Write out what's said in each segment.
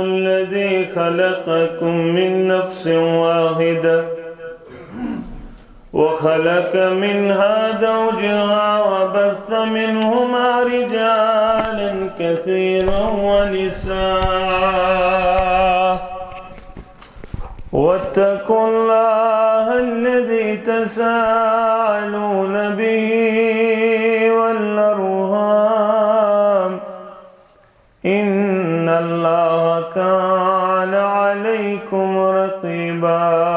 الذي خلقكم من نفس واحدة وخلق منها زوجها وبث منهما رجالا كثيرا ونساء واتقوا الله الذي تساءلون به والأرحام إن الله كان عليكم رقيبا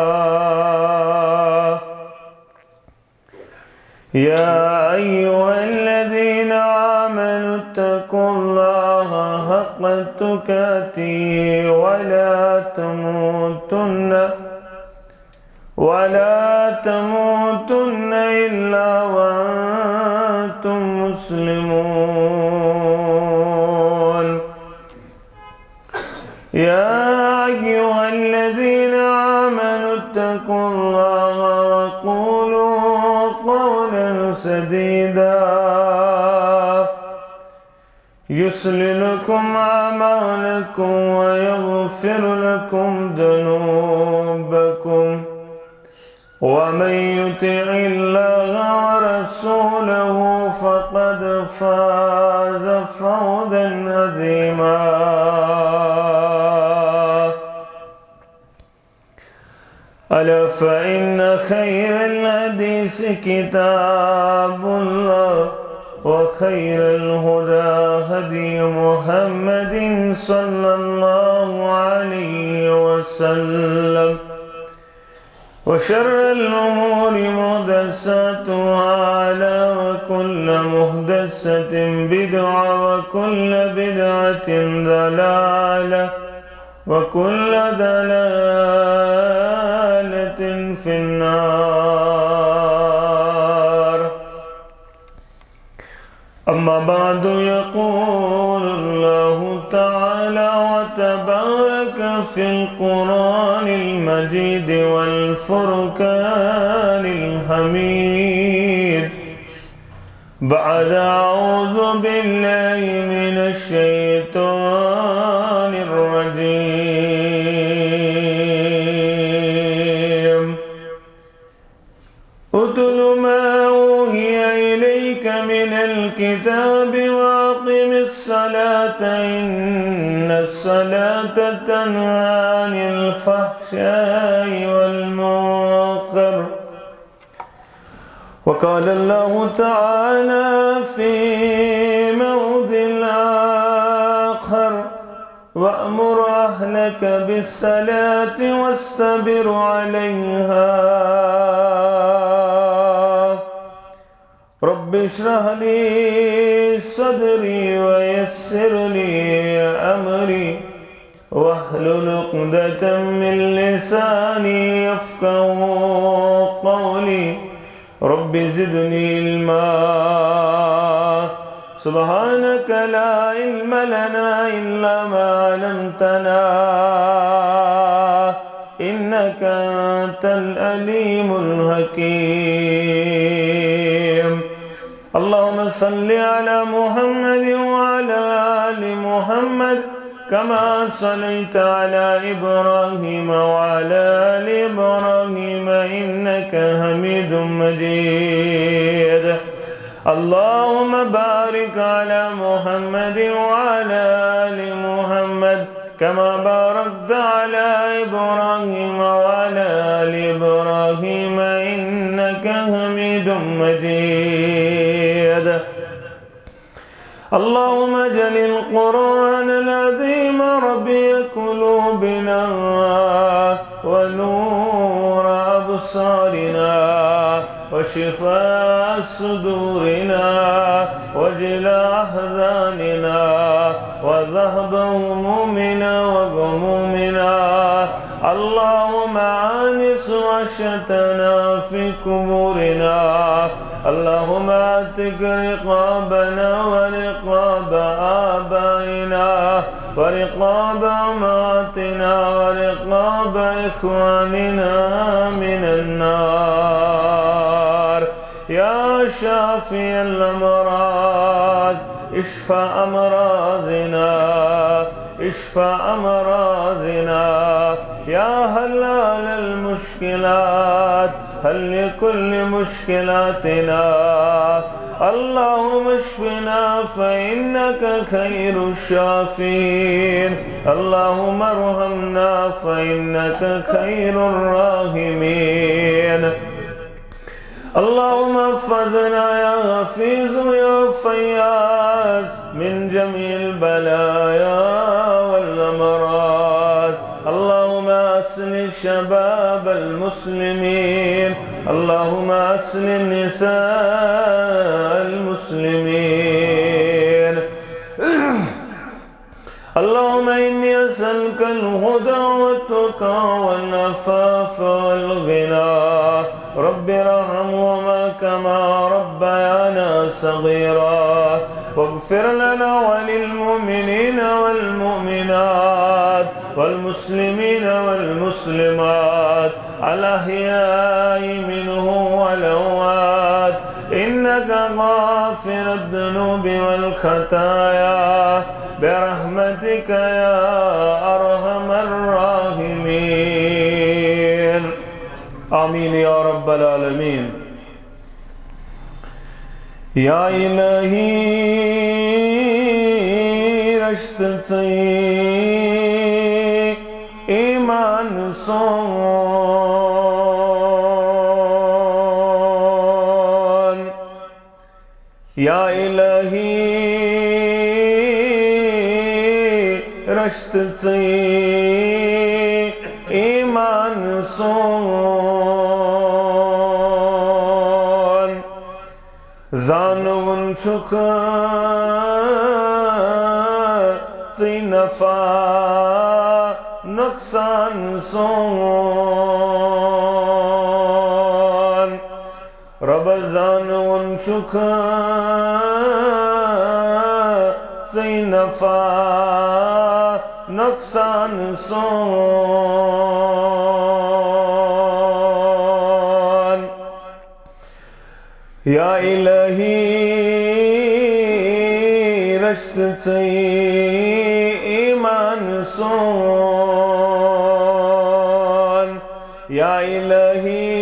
يا أيها الذين آمنوا اتقوا الله حق تقاته ولا تموتن إلا وأنتم مسلمون يا أيها الذين آمنوا اتقوا الله وقولوا قولا سديدا يصلح لكم أعمالكم ويغفر لكم ذنوبكم ومن يطع الله ورسوله فقد فاز فوزا عظيما ألا فإن خير الحديث كتاب الله وخير الهدى هدي محمد صلى الله عليه وسلم وشر الأمور محدثاتها وكل محدثة بدعة وكل بدعة ضلالة وكل ضلالة في النار أما بعد يقول الله تعالى وتبارك في القرآن المجيد والفرقان الحميد بعد أعوذ بالله من الشيطان الرجيم اتل ما أوحي إليك من الكتاب وأقم الصلاة إن الصلاة تنهى عن الفحشاء والمنكر وقال الله تعالى في موضع آخر وأمر أهلك بالصلاة واستبر عليها رب اشرح لي صدري ويسر لي أمري واحلل عقدة من لساني يفقهوا قولي رب زدني علما سبحانك لا علم لنا إلا ما علمتنا إنك أنت العليم الحكيم اللهم صل على محمد وعلى آل محمد كما صليت على إبراهيم وعلى آل إبراهيم إنك حميد مجيد اللهم بارك على محمد وعلى آل محمد كما باركت على إبراهيم وعلى آل إبراهيم إنك حميد مجيد اللهم اجعل القرآن العظيم ربيع قلوبنا ونور أبصارنا وشفاء صدورنا وجلاء أحزاننا وذهب همومنا وغمومنا اللهم آنس وحشتنا في قبورنا اللهم اعتق رقابنا ورقاب آبائنا ورقاب أمهاتنا ورقاب إخواننا من النار يا شافي الأمراض اشفى أمراضنا اشفى أمراضنا يا حلال المشكلات حل لكل مشكلاتنا اللهم اشفنا فإنك خير الشافين اللهم ارحمنا فإنك خير الراحمين اللهم احفظنا يا حفيظ يا فياض من جميع البلايا والأمراض اللهم أصلح شباب المسلمين اللهم أصلح نساء المسلمين اللهم إني أسألك الهدى والتقى والعفاف والغنى رب ارحمهما كما ربيانا صغيرا واغفر لنا وللمؤمنين والمؤمنات والمسلمين والمسلمات الأحياء منهم والأموات إنك غافر الذنوب والخطايا برحمتك يا أرحم الراحمين آمين يا رب العالمين يا إلهي رشت إيمان صون يا إلهي رشت إيمان صون زانون شكر نفع نقصان صون رب زانون شكر نفع نقصان صون يا إلهي رشت إيمان صون يا إلهي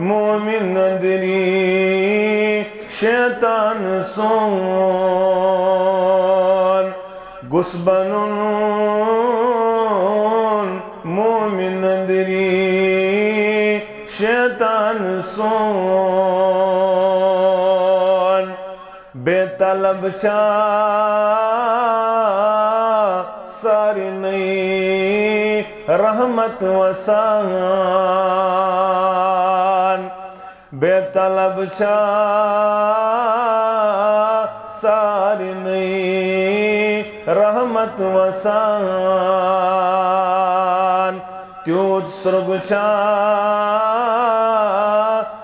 مومن اندری شیطان سون گس بنون مومن اندری شیطان سون بے طلب ساری نئی رحمت وسان بے طلب ساری نئی رحمت وسان تیوت سرگ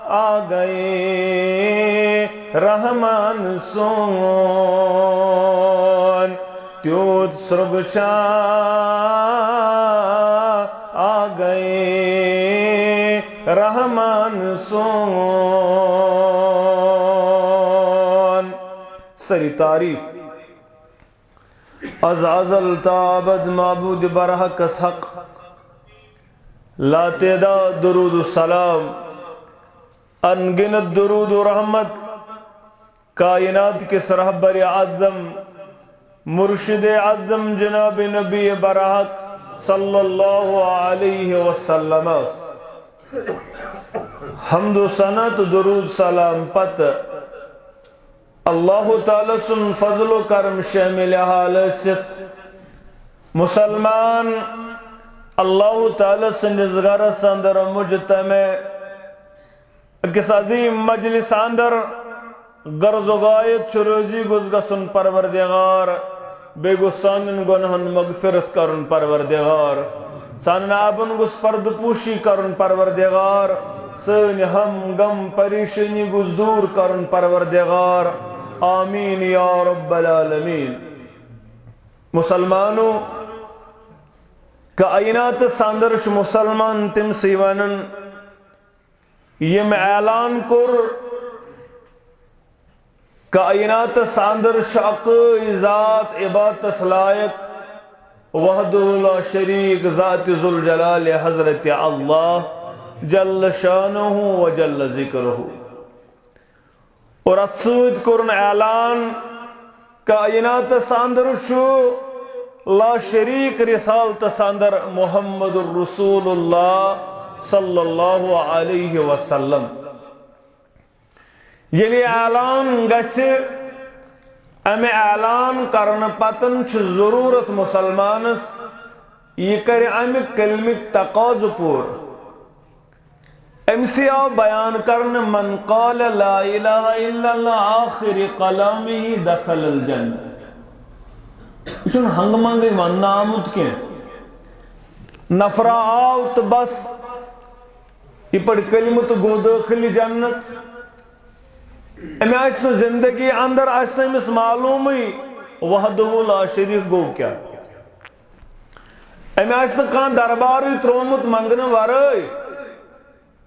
آ گئے رحمان سون تیوت سرگ آ گئے رحمان سون سری تعریف از ازل تابد معبود برحق اس حق لا تعداد درود السلام انگنت درود و رحمت کائنات کے رہبر اعظم مرشد اعظم جناب نبی برحق صلی اللہ علیہ وسلم حمد و ثناء درود سلام پت اللہ تعالی سن فضل و کرم شامل حال ست مسلمان اللہ تعالی سن ازغار سندر مجتمع کس عظیم مجلس اندر غرض و غایت شروزی گزگسن پروردگار بے گو سانن گنہن مغفرت کرن پروردگار سانن آبن گس پرد پوشی کرن پروردگار سن ہم غم پریشانی گز دور کرن پروردگار آمین یا رب العالمین مسلمانو کائنات ساندرش مسلمان تم سیوانن یہ میں اعلان کر کائنات ساندر شاق ذات عبادت لائق وحدہ لا شریک ذات ذوالجلال حضرت اللہ جل شانہ و جل ذکرہ اور اتسود کرن اعلان کائنات ساندر شو لا شریک رسالت ساندر محمد الرسول اللہ صلی اللہ علیہ وسلم یلی اعلان گسی امی اعلان کرن پتن چھ ضرورت مسلمانس یہ کر امی کلمک تقاض پور امسی آو بیان کرن من قال لا الہ الا اللہ آخر کلامی دخل الجنہ چون ہنگمانگی من آمد کیا نفرہ آوت بس یہ پڑھ کلمت گو داخلی جنت امی آئیسن زندگی اندر آئیسن امس معلومی وحدہ لا شریک گو کیا امی آئیسن کان درباری ترومت منگن ورائی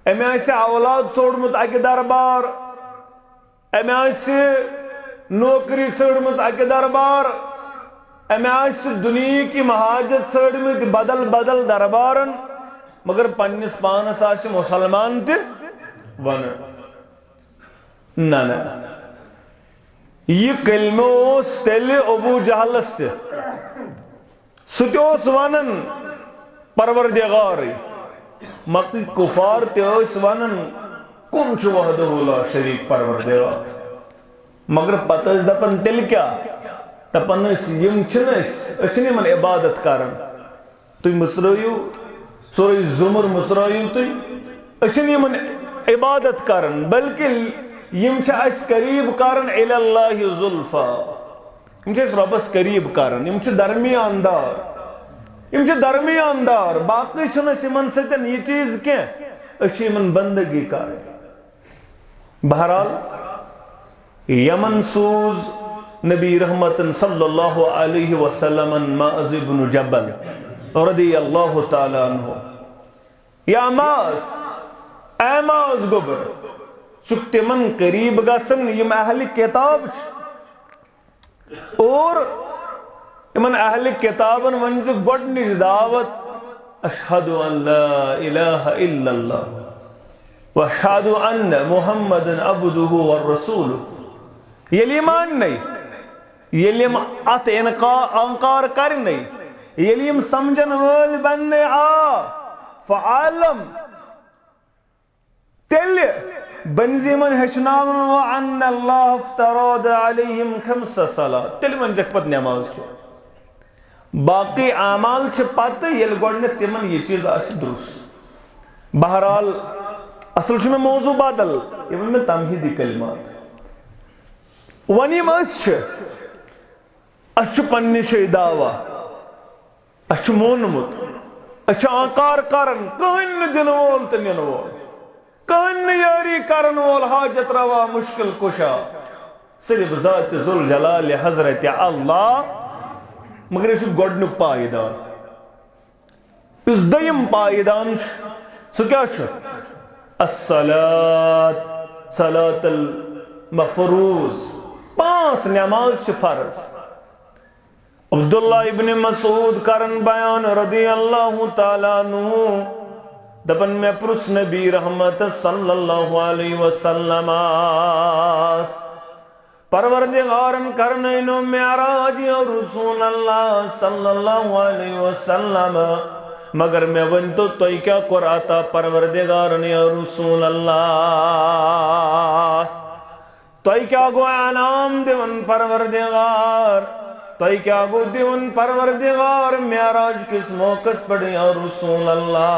امی آئیسن اولاد سوڑمت اکی دربار امی آئیسن نوکری سوڑمت اکی دربار امی آئیسن دنیا کی مہاجت سوڑمت بدل بدل دربارن مگر پنیس پانس آسی مسلمان تی ون نا یہ کلمہ اوس تیلی ابو جہل استے ستی اوس ونن پروردگاری مقی کفار تی اوس ونن کن چو وحدہ لا شریک پروردگار مگر پتہ اس دپن تیل کیا تپن اس یم چنس اچنی من عبادت کرن تو مصرائیو سورہ زمر مصرائیو تو اچنی من عبادت کرن بلکہ یم چھ اس قریب کرن الاللہ ظلفا یم چھ اس ربس قریب کرن یم چھ درمیان دار باقی چھن اس من ستن یہ چیز کیا اچھی من بندگی کرن بہرحال یمن سوز نبی رحمت صلی اللہ علیہ وسلم معاذ بن جبل رضی اللہ تعالیٰ عنہ یا معاذ اے معاذ گبر چکتے من قریب گسن یم اہل کتاب اور امن اہل کتابن ونز گوڑنش دعوت اشہدو ان لا الہ الا اللہ واشہد ان محمد عبدہ والرسول یلی مان نہیں یلیم ات انکار کر نہیں یلیم سمجھن ول بننے فعالم تیل بنزیمن ہچناون وان اللہ افترض علیہم خمس صلاۃ تیل من جکپت نماز چھ باقی اعمال چھ پتہ یل گوڑنے تمن یہ چیز آسی درست بہرحال اصل چھ میں موضوع بدل یہ میں تمہیدی کلمات ونیم اس چھ پنی شئی دعویٰ اس چھ مونمت اس چھ آنکار کرن کہن دن وول تنین وول کہن یاری کرن وول حاجت روا مشکل کشا صرف ذات ذوالجلال حضرت اللہ مگر اس گوڑنو پائیدان اس دیم پائیدان سو کیا چھ الصلاة صلاة المفروض 5 نماز چھ فرض عبداللہ ابن مسعود کرن بیان رضی اللہ تعالیٰ عنہ دپن میں پرس نبی رحمت صلی اللہ علیہ وسلم پروردگارن کرنینو معراج رسول اللہ صلی اللہ علیہ وسلم مگر میں ونتو توئی کیا قرآتا پروردگارن یا رسول اللہ توئی کیا گو اعلام دیون پروردگار توئی کیا گو دیون پروردگار معراج کس موقع پر یا رسول اللہ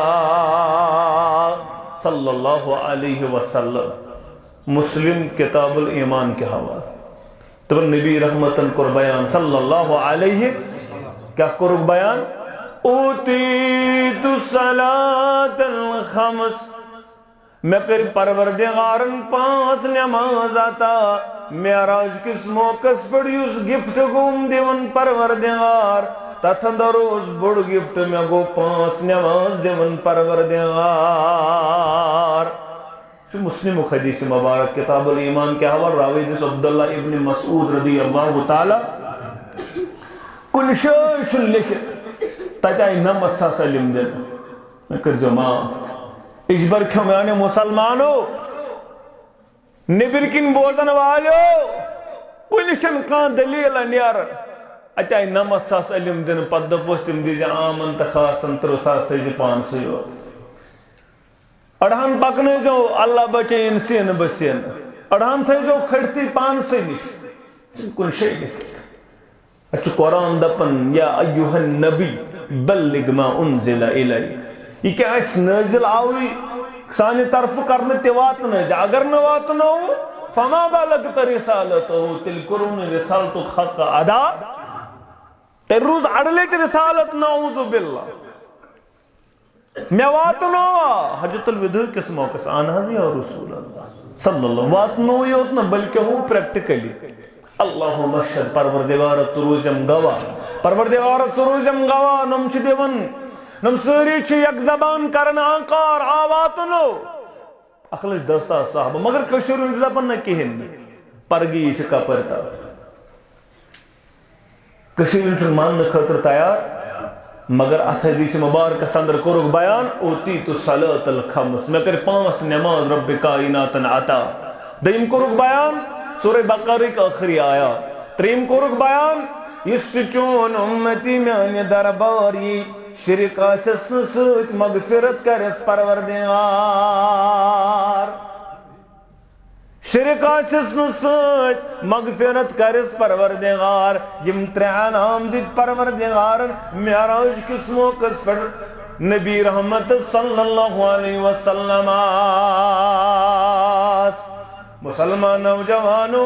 صلی اللہ علیہ وسلم مسلم کتاب الایمان کے حوالے تو نبی رحمتن کر بیان صلی اللہ علیہ کیا کرو بیان اوتیت صلاة الخمس میں کر پروردگارن 5 نماز آتا معراج کس موقع پر یوز گفٹ گوم دیون پروردگار تتھن روز بڑ گفٹ میں گو 5 نماز دیون پروردگار مسلم حدیث مبارک کتاب الایمان کے حوالے راوی حدیث عبداللہ ابن مسعود رضی اللہ تعالی کن شاید چن لکھت تجائی نمت سا سلیم دن میں کر جو ماں اجبر کیوں میں آنے مسلمانو نبر کن بوزن والو کنشن کان دلیل انیار اچھائی نمت سا سلیم دن پد پوستم دیجی آمن تخاصن ترساس تیجی 500 ہو اڑھان پکنے جو اللہ بچے انسین بسین اڑھان تھے جو کھڑتی 500 نش کن شئی لکھت اچھو قرآن دپن یا ایوہ النبی بلغ ما انزل الیک یہ کیا اس نازل آوی سانی طرف کرنے تیوات نجا اگر نوات نو فما بلغت رسالتو تلکرون رسالتو حق ادا تے روز اڑلیچ رسالت نعوذ باللہ میں واتنو حجت الوداع کس موقع سے آن حضی اور رسول اللہ صلی اللہ واتنو یہ اتنا بلکہ ہوں پریکٹیکلی اللہم اشہد پروردگارت روزم گوا پروردگارت روزم گوا نمچ دیون نم سری چھ یک زبان کرن آنکار آواتنو اخلش 10,000 صاحب مگر کشور انجزا پن نکیہن پرگی چھ کپرتا کشور انجزا مان نکھتر تیار مگر ات حدیث مبارک سندر کرک بیان اوتیت صلاة الخمس میں کر 5 نماز رب کائنات عطا دیم کرک بیان سورہ بقرہ کا آخری آیات تریم کرک بیان یستچون امتی میں آنی درباری شرک آسس نسوت مغفرت کرس پروردگار شرک آسس نسوت مغفرت کرس پروردگار یم ترعان آمدید پروردگار معراج کس موقع پر نبی رحمت صلی اللہ علیہ وسلم مسلمان نوجوانو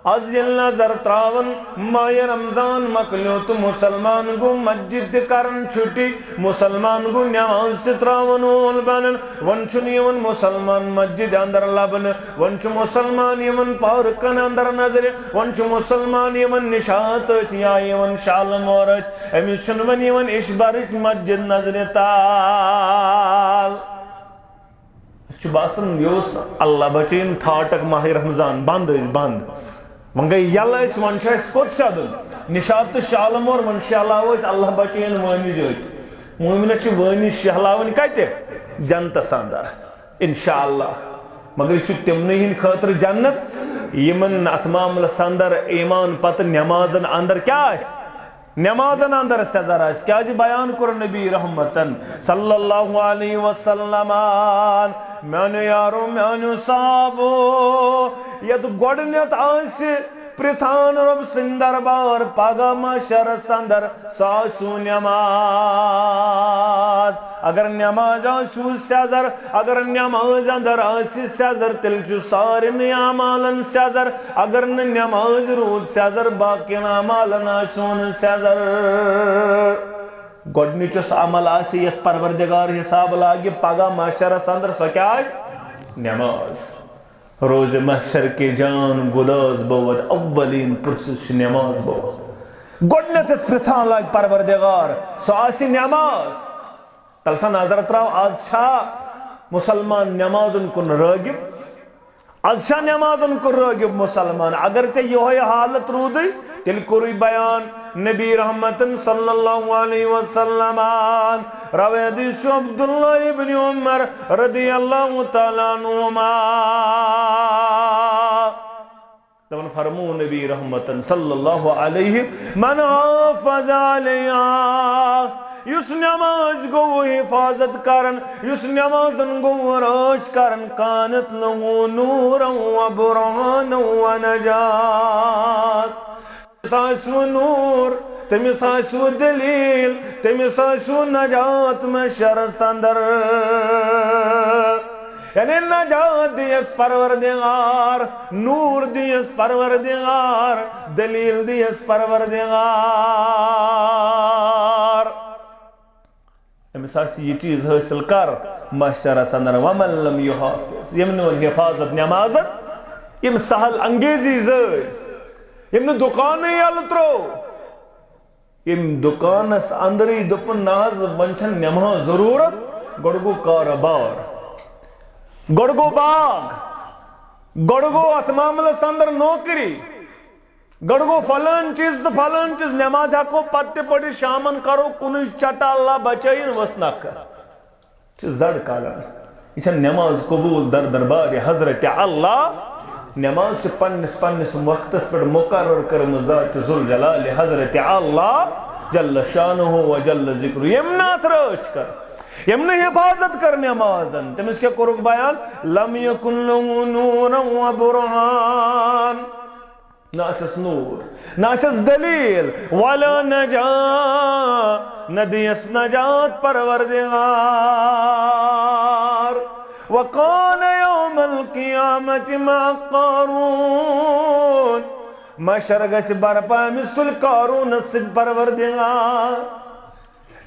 عزیل نظر تراون ماہ رمضان مکلیو تو مسلمان گو مسجد کرن چھٹی مسلمان گو نماز تراون وول بنن ونچن یون مسلمان مسجد اندر لبن ونچ مسلمان یون پارکن اندر نظر ونچ مسلمان یون نشاط تیا یون شال مورت امیشن ون یون اشبارچ مسجد نظر تال چھ باسن یوس اللہ بچین تھاٹک ماہ رمضان بند اس بند ونگئی یل اس ونچ اس کوت سادن نشاط شالمور ون شالاو اس اللہ بچین وانی جوت مومن چھ وانی شہلاون کتے جنت ساندار انشاءاللہ مگر یہ تمنی ہند خاطر جنت یمن ات معاملس اندر ایمان پتہ نمازن اندر کیا نمازن اندر سزر آس کیا جی بیان کر نبی رحمتن صلی اللہ علیہ وسلم میانو یارو میانو صحابو ید گوڑنیت آسی پرسان رب سندر بار پاگا محشر سندر ساسو نماز اگر نماز آسو سیزر اگر نماز اندر آسی سیزر تلچو ساری نیامالن سیزر اگر نماز رود سیزر باقی نامالن آسون سیزر گوڑنیچس عمل آسی یک پروردگار حساب لاغی پاگا محشر سندر سو کیا آس نماز روز محشر کے جان گداز بود اولین پرسش نماز بود گوڑنیت پرسان لاغ پروردگار سو آسی نماز تلسا نظرت راو آز شاہ مسلمان نمازن کن راگب آز شاہ نمازن کن راگب مسلمان اگرچہ یہ حالت رو دی تل کوری بیان نبی رحمتن صلی اللہ علیہ وسلم روایت عبداللہ ابن عمر رضی اللہ تعالیٰ عنہما تمن فرمو نبی رحمتن صلی اللہ علیہ من حافظ علیہ یس نماز گو حفاظت کرن یس نمازن گو راش کرن کانت لہو نورا و برہانا و نجات ساسو نور تمی ساسو دلیل تمی ساسو نجات محشر سندر یعنی نجات دیس پروردگار نور دیس پروردگار دلیل دیس پروردگار امساسی یہ چیز حاصل کر محشر سندر ومن لم یحافظ یمنون حفاظت نمازت یم سہل انگیزی زید یم دکان یلترو یم دکانس اندری دپن ناز ونچن نماز ضرورت گڑگو کاربار گڑگو باغ گڑگو اتماملس اندر نوکری گڑگو فلان چیز نماز ہکو پتے پڑی شامن کرو کنوی چٹا اللہ بچائین وسنک زڑ کالن یہ نماز قبول در دربار حضرت اللہ نماز سے پنس وقتس پر مقرر کرم ذات ذوالجلال حضرت اللہ جل شانہ و جل ذکر یمنا تراش کر یمنا حفاظت کر نمازن تم اس کے قرق بیان لم یکن لہو نورا و برہان ناسس نور ناسس دلیل ولا نجا ندیس نجات پروردگار وقال يوم القيامة مع قارون محشر گس برپا مثل قارون السد پروردگار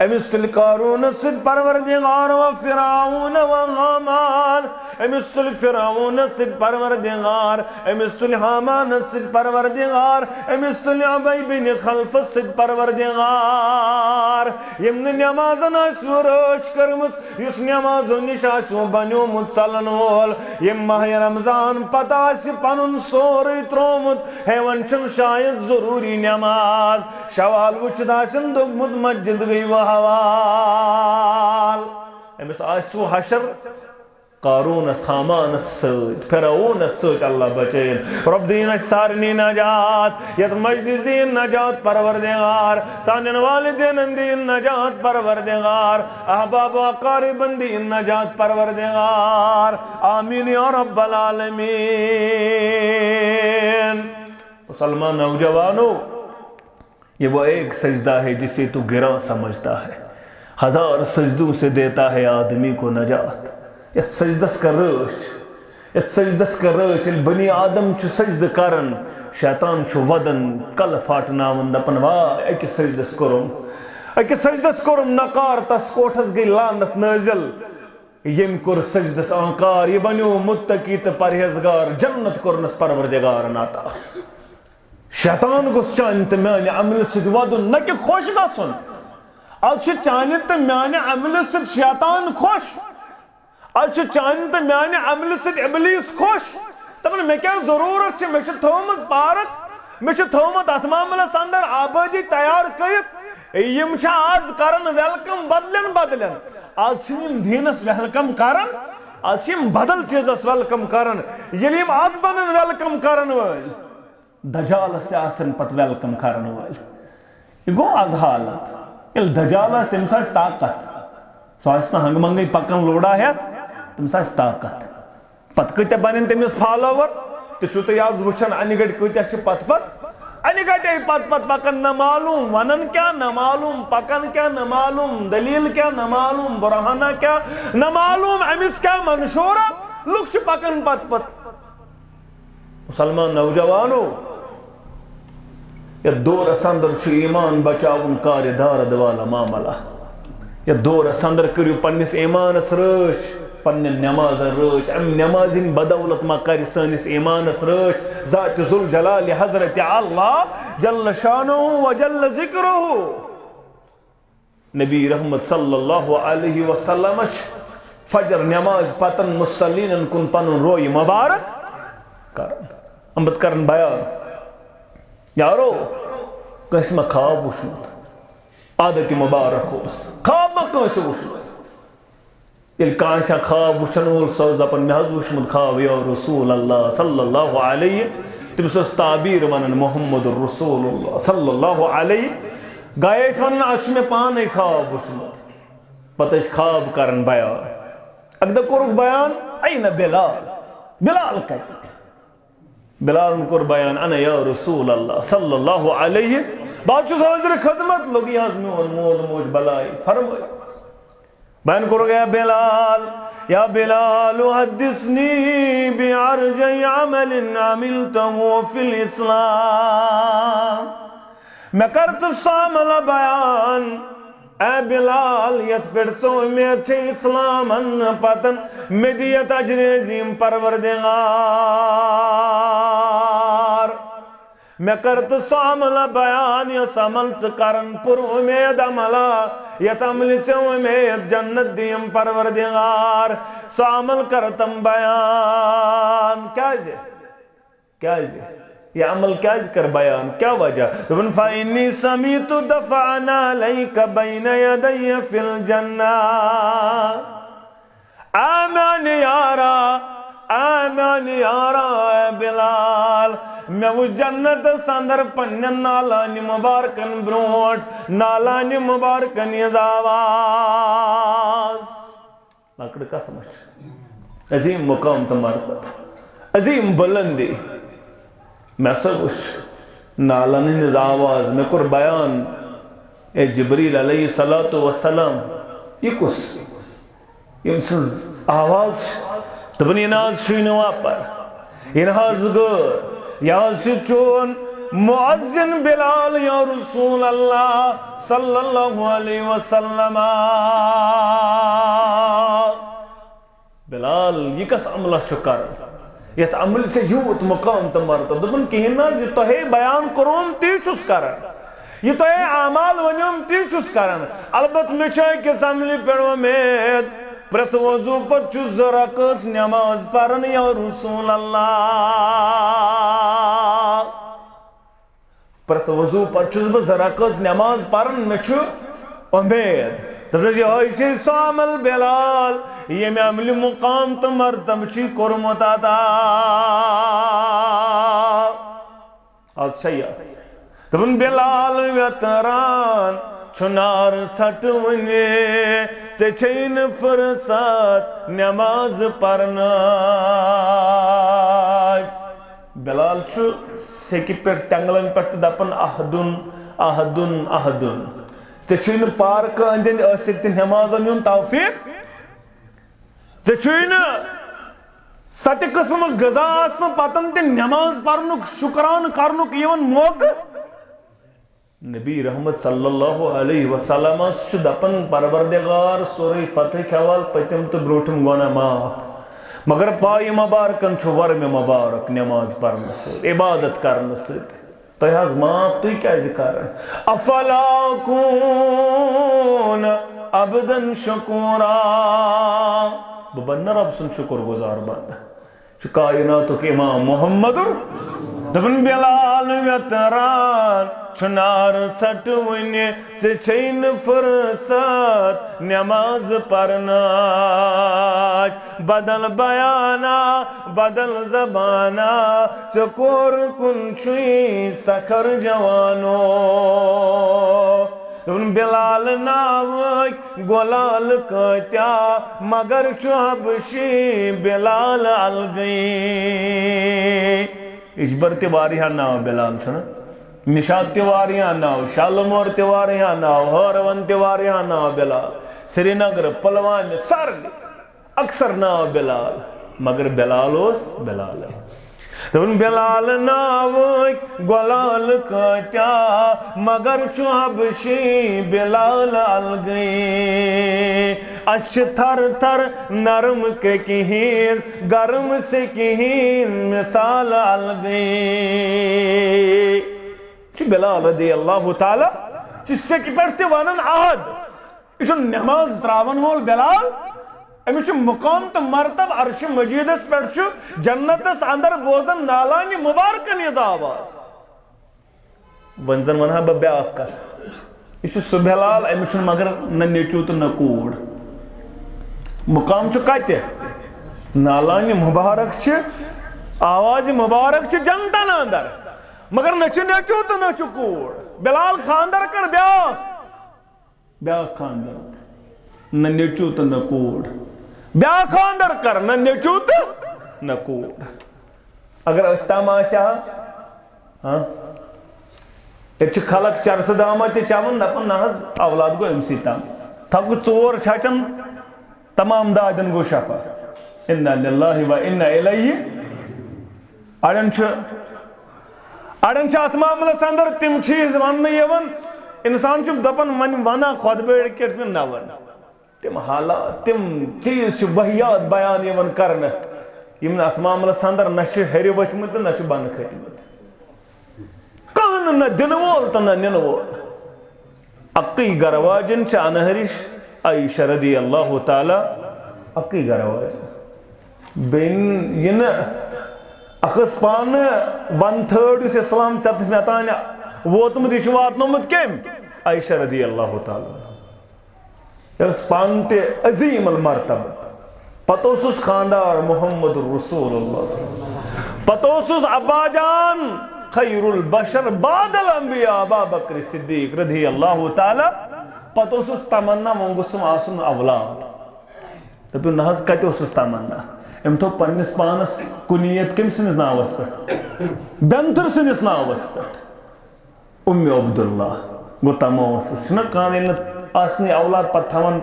مثل قارون السد پروردگار و فرعون و حامان مثل فرعون السد پروردگار مثل حامان السد پروردگار مثل ابی بن خلف السد پروردگار یمن نمازن سورش کرمت یس نمازن نشاسو بنیو متصلن وول یم ماہ رمضان پتہ سی پنن سوری ترومت ہیون چن شاید ضروری نماز شوال وچ داسن دوگمت مسجد گئی حوال امس آسو حشر قارون حامان السد فرعون السد اللہ بچین رب دین سارنی نجات یت مجلس دین نجات پروردگار سانن والدین دین نجات پروردگار احباب و اقارب دین نجات پروردگار آمین یا رب العالمین مسلمان نوجوانوں یہ وہ ایک سجدہ ہے جسے تو گراں سمجھتا ہے ہزار سجدوں سے دیتا ہے آدمی کو نجات یت سجدس کا رش بنی آدم چھ سجد کرن شیطان چھ ودن کل فاٹناون دپن واہ اکی سجدس کرم نقار تس کوٹھس گئی لعنت نازل یم کور سجدس آنکار یہ بنیو متقی تہ پرہیزگار جنت کورنس پروردگار ناتا شیطان گوس چانہ تہ میانہ عمل سۭتۍ ودن نہ کہ خوش گژھُن آز چھ چانہ تہ میانہ عمل سۭتۍ شیطان خوش آج چھ چانہ تہ میانہ عمل سۭتۍ ابلیس خوش دپان مے کیا ضرورت چھ مے چھ تھومٕژ پارک مے چھ تھومت اتھ معاملس اندر آبادی تیار کرت یم چھ آز کرن ویلکم بدلن آز چھ یم دینس ویلکم کرن آسیم بدل چیزس ویلکم کرن یلیم آد بنن ویلکم کرن وال دجالس آسن پت ویلکم کرن وال یہ گو از حالت یل دجالس تم سا طاقت سو آسنا ہنگ منگی پکن لوڑا ہیت تم سا طاقت پت کتے بنن تمس فالوور تشو تو یاز وچن انی گڑ کتے چھ پت انی گڑ پت پکن نہ معلوم ونن کیا نہ معلوم پکن کیا نہ معلوم دلیل کیا نہ معلوم برہانہ کیا نہ معلوم امس کیا منشورہ لوگ چھ پکن پت مسلمان نوجوانو یہ دور اسندر چھ ایمان بچاون کار دارد والا معاملہ یہ دور اسندر کریو پنس ایمانس رچ پن نماز رچ ام نمازن بدولت ما کر سانس ایمانس رچ ذات ذوالجلال حضرت اللہ جل شانہ و جل ذکرہ نبی رحمت صلی اللہ علیہ وسلم فجر نماز پتن مسلین کن پن روی مبارک کرن امبت کرن بیان یارو کس میں خواب وشنت عادت مبارک ہوس خواب میں کس وشنت یل کانسا خواب وشن وول سوز دپن میں حض وشمت خواب یا رسول اللہ صلی اللہ علیہ تم سوز تعبیر ونن محمد رسول اللہ صلی اللہ علیہ گائے سن اچھ میں پانے خواب وشنت پتہ اس خواب کرن بیان اگدہ کرک بیان این بلال کہتے بلال کر بیان انا یا رسول اللہ صلی اللہ علیہ بات چوز حضر خدمت لوگی آز میون مول موج بلائی فرمائی بیان کرو گیا بلال یا بلال حدثنی بعرجی عمل عملتہو فی الاسلام میں کرت سامل بیان اے بلال یت پڑھتو میں چھے اسلام ان پتن مدیت اجر عظیم پروردگار میں کرت سو عمل بیان یس عمل چکرن پر امید عملہ یت عمل چو امید جنت دیم پروردگار سو عمل کرتم بیان کیا ہے یہ عمل کیا ذکر بیان کیا وجہ دبن فَإِنِّي سَمِيتُ دَفَعَنَا عَلَيْكَ بَيْنَ يَدَيَّ فِي الْجَنَّةِ آمین یارا اے بلال میں وہ جنت سندر پنن نالانی مبارکن بروٹ نالانی مبارکن یہ آواز لکڑ کت مچ عظیم مقام تمہارتا عظیم بلندی میں سوچ نالانی نز آواز میں کر بیان اے جبریل علیہ السلام یہ کس یہ سنز آواز تبنی ناز شوینوا پر انہاز گر یاز چون معزن بلال یا رسول اللہ صلی اللہ علیہ وسلم بلال یہ کس عملہ شکر یہ عمل سے یوت مقام تمہارتا دبن کہنا یہ تو ہے بیان کروم تیچوس کرن یہ تو ہے اعمال ونیوم تیچوس کرن البت میں چاہے کس عملی پیڑو امید پرت وضو پر چوز رکس نماز پرن یا رسول اللہ پرت وضو پر چوز بزرکس نماز پرن میں چھو امید تب رجی ہوئی چھے سو عمل بلال یہ میں عملی مقام تمرتب چی کرمت آتا آج چھیا تبن بلال ویتران چنار سٹونے چچین فرسات نماز پرنا بلال چھو سیکی پر ٹنگلن پر دپن احدن چچین پارک اندین اسکتی نمازن یون توفیق چچین ستی قسم غذا آسن پتن تین نماز پرنک شکران کرنک یون موقع نبی رحمت صلی اللہ علیہ وسلم شو دپن پروردگار سورہ فتح کھوال پتم تو بروٹم گونا ماپ مگر پائی مبارکن چھو ورم مبارک نماز پرن سید عبادت کرن سید تو یہ ماپ تو کیا ذکرن افلا کون عبدن شکورا ببن رب سن شکر گزار بند چو کائناتو کے امام محمد دپن بلال ویتران چھنار ژٹ ونہِ ژےٚ چھے نہٕ فرصت نماز پرناچ بدل بیانا بدل زبانا ژےٚ کوٚر کُن چھُے سکھر جوانو دپن بلال ناوٕکۍ گۄلال کۭتیاہ مگر چھُ حبشی بلال الگٕے یہ چھُ تہِ واریاہ ناو بلال چھُنہ نشاد تہِ واریاہ ناو شالمور تہِ واریاہ ناو ہٲروَن تہِ واریاہ ناو بلال سری نگر پلوامہِ سارنٕے اکثر ناو بلال مگر بلال اوس بلالے دپن بلال ناوٕکۍ گۄلال کۭتیاہ مگر چھُ حبشی بلال الگٕے اَسہِ چھِ تھر تھر نرم کیٚکہِ ہِنٛز گرم سیٚکہِ ہِنٛز مثال الگٕے چھُ بلال رضی اللہ تعالیٰ چھُ سیٚکہِ پٮ۪ٹھ تہِ ونان عہد یہ چھُ نماز تراون وول بلال امس مقام تو مرتب عرش مجیدس پہ جنتس اندر بوزن نالانہ مبارکن ہز آواز ون زن ونہا بہ بیاا کت یہ سہ بلال امس مگر نہ نیچو تو نہ کوڑ مقام کت نالانہ مبارک آواز مبارک جنتن اندر مگر نہ نیچو تو نہ کوڑ بلال خاندر کر بیاا خاندر نہ نیچو تو نہ کوڑ بیاا خاندر کر نہ نیچو تو نہ کوڑ اگر اتام آسیا ہاں یہ خلق چرس دامہ تہ چون دپان نہ اولاد گو امسی تام تھو ژور چھچن تمام دادن گو شفا انا للہ و انا الیہ اڑن ات معاملس اندر تم چیز ون انسان دپان ون ونا خود بیڑ کٹ نہ ون تم حالات تم چیز وحیات بیان یوان کرنا یم ات معاملس اندر نہ ہر ورتمت نہ بن کھتمت کان نہ دن وول تو نہ نن وول اکی گر واجن انہرش عائشہ رضی اللہ تعالی اکی گر واجن بین ین اخس پان 1/3 اس اسلام چت میتان ووتمت یہ واتنومت کم عائشہ رضی اللہ تعالی یس پان تے عظیم المرتبہ پتہ اوسس خاندار محمد رسول اللہ صلی اللہ علیہ وسلم پتہ اوسس ابا جان خیر البشر بعد الانبیاء ابا بکر صدیق رضی اللہ تعالی پتہ اوسس تمنا ونگسم آسن اولاد دپیو نہ کت اوسس تمنا ام تھو پنس پانس کنیت کم سنس ناوس پہ بینتر سنس ناوس پہ ام عبداللہ گو تمو اوسس چھنا کان آسنی اولاد پتہ تھوان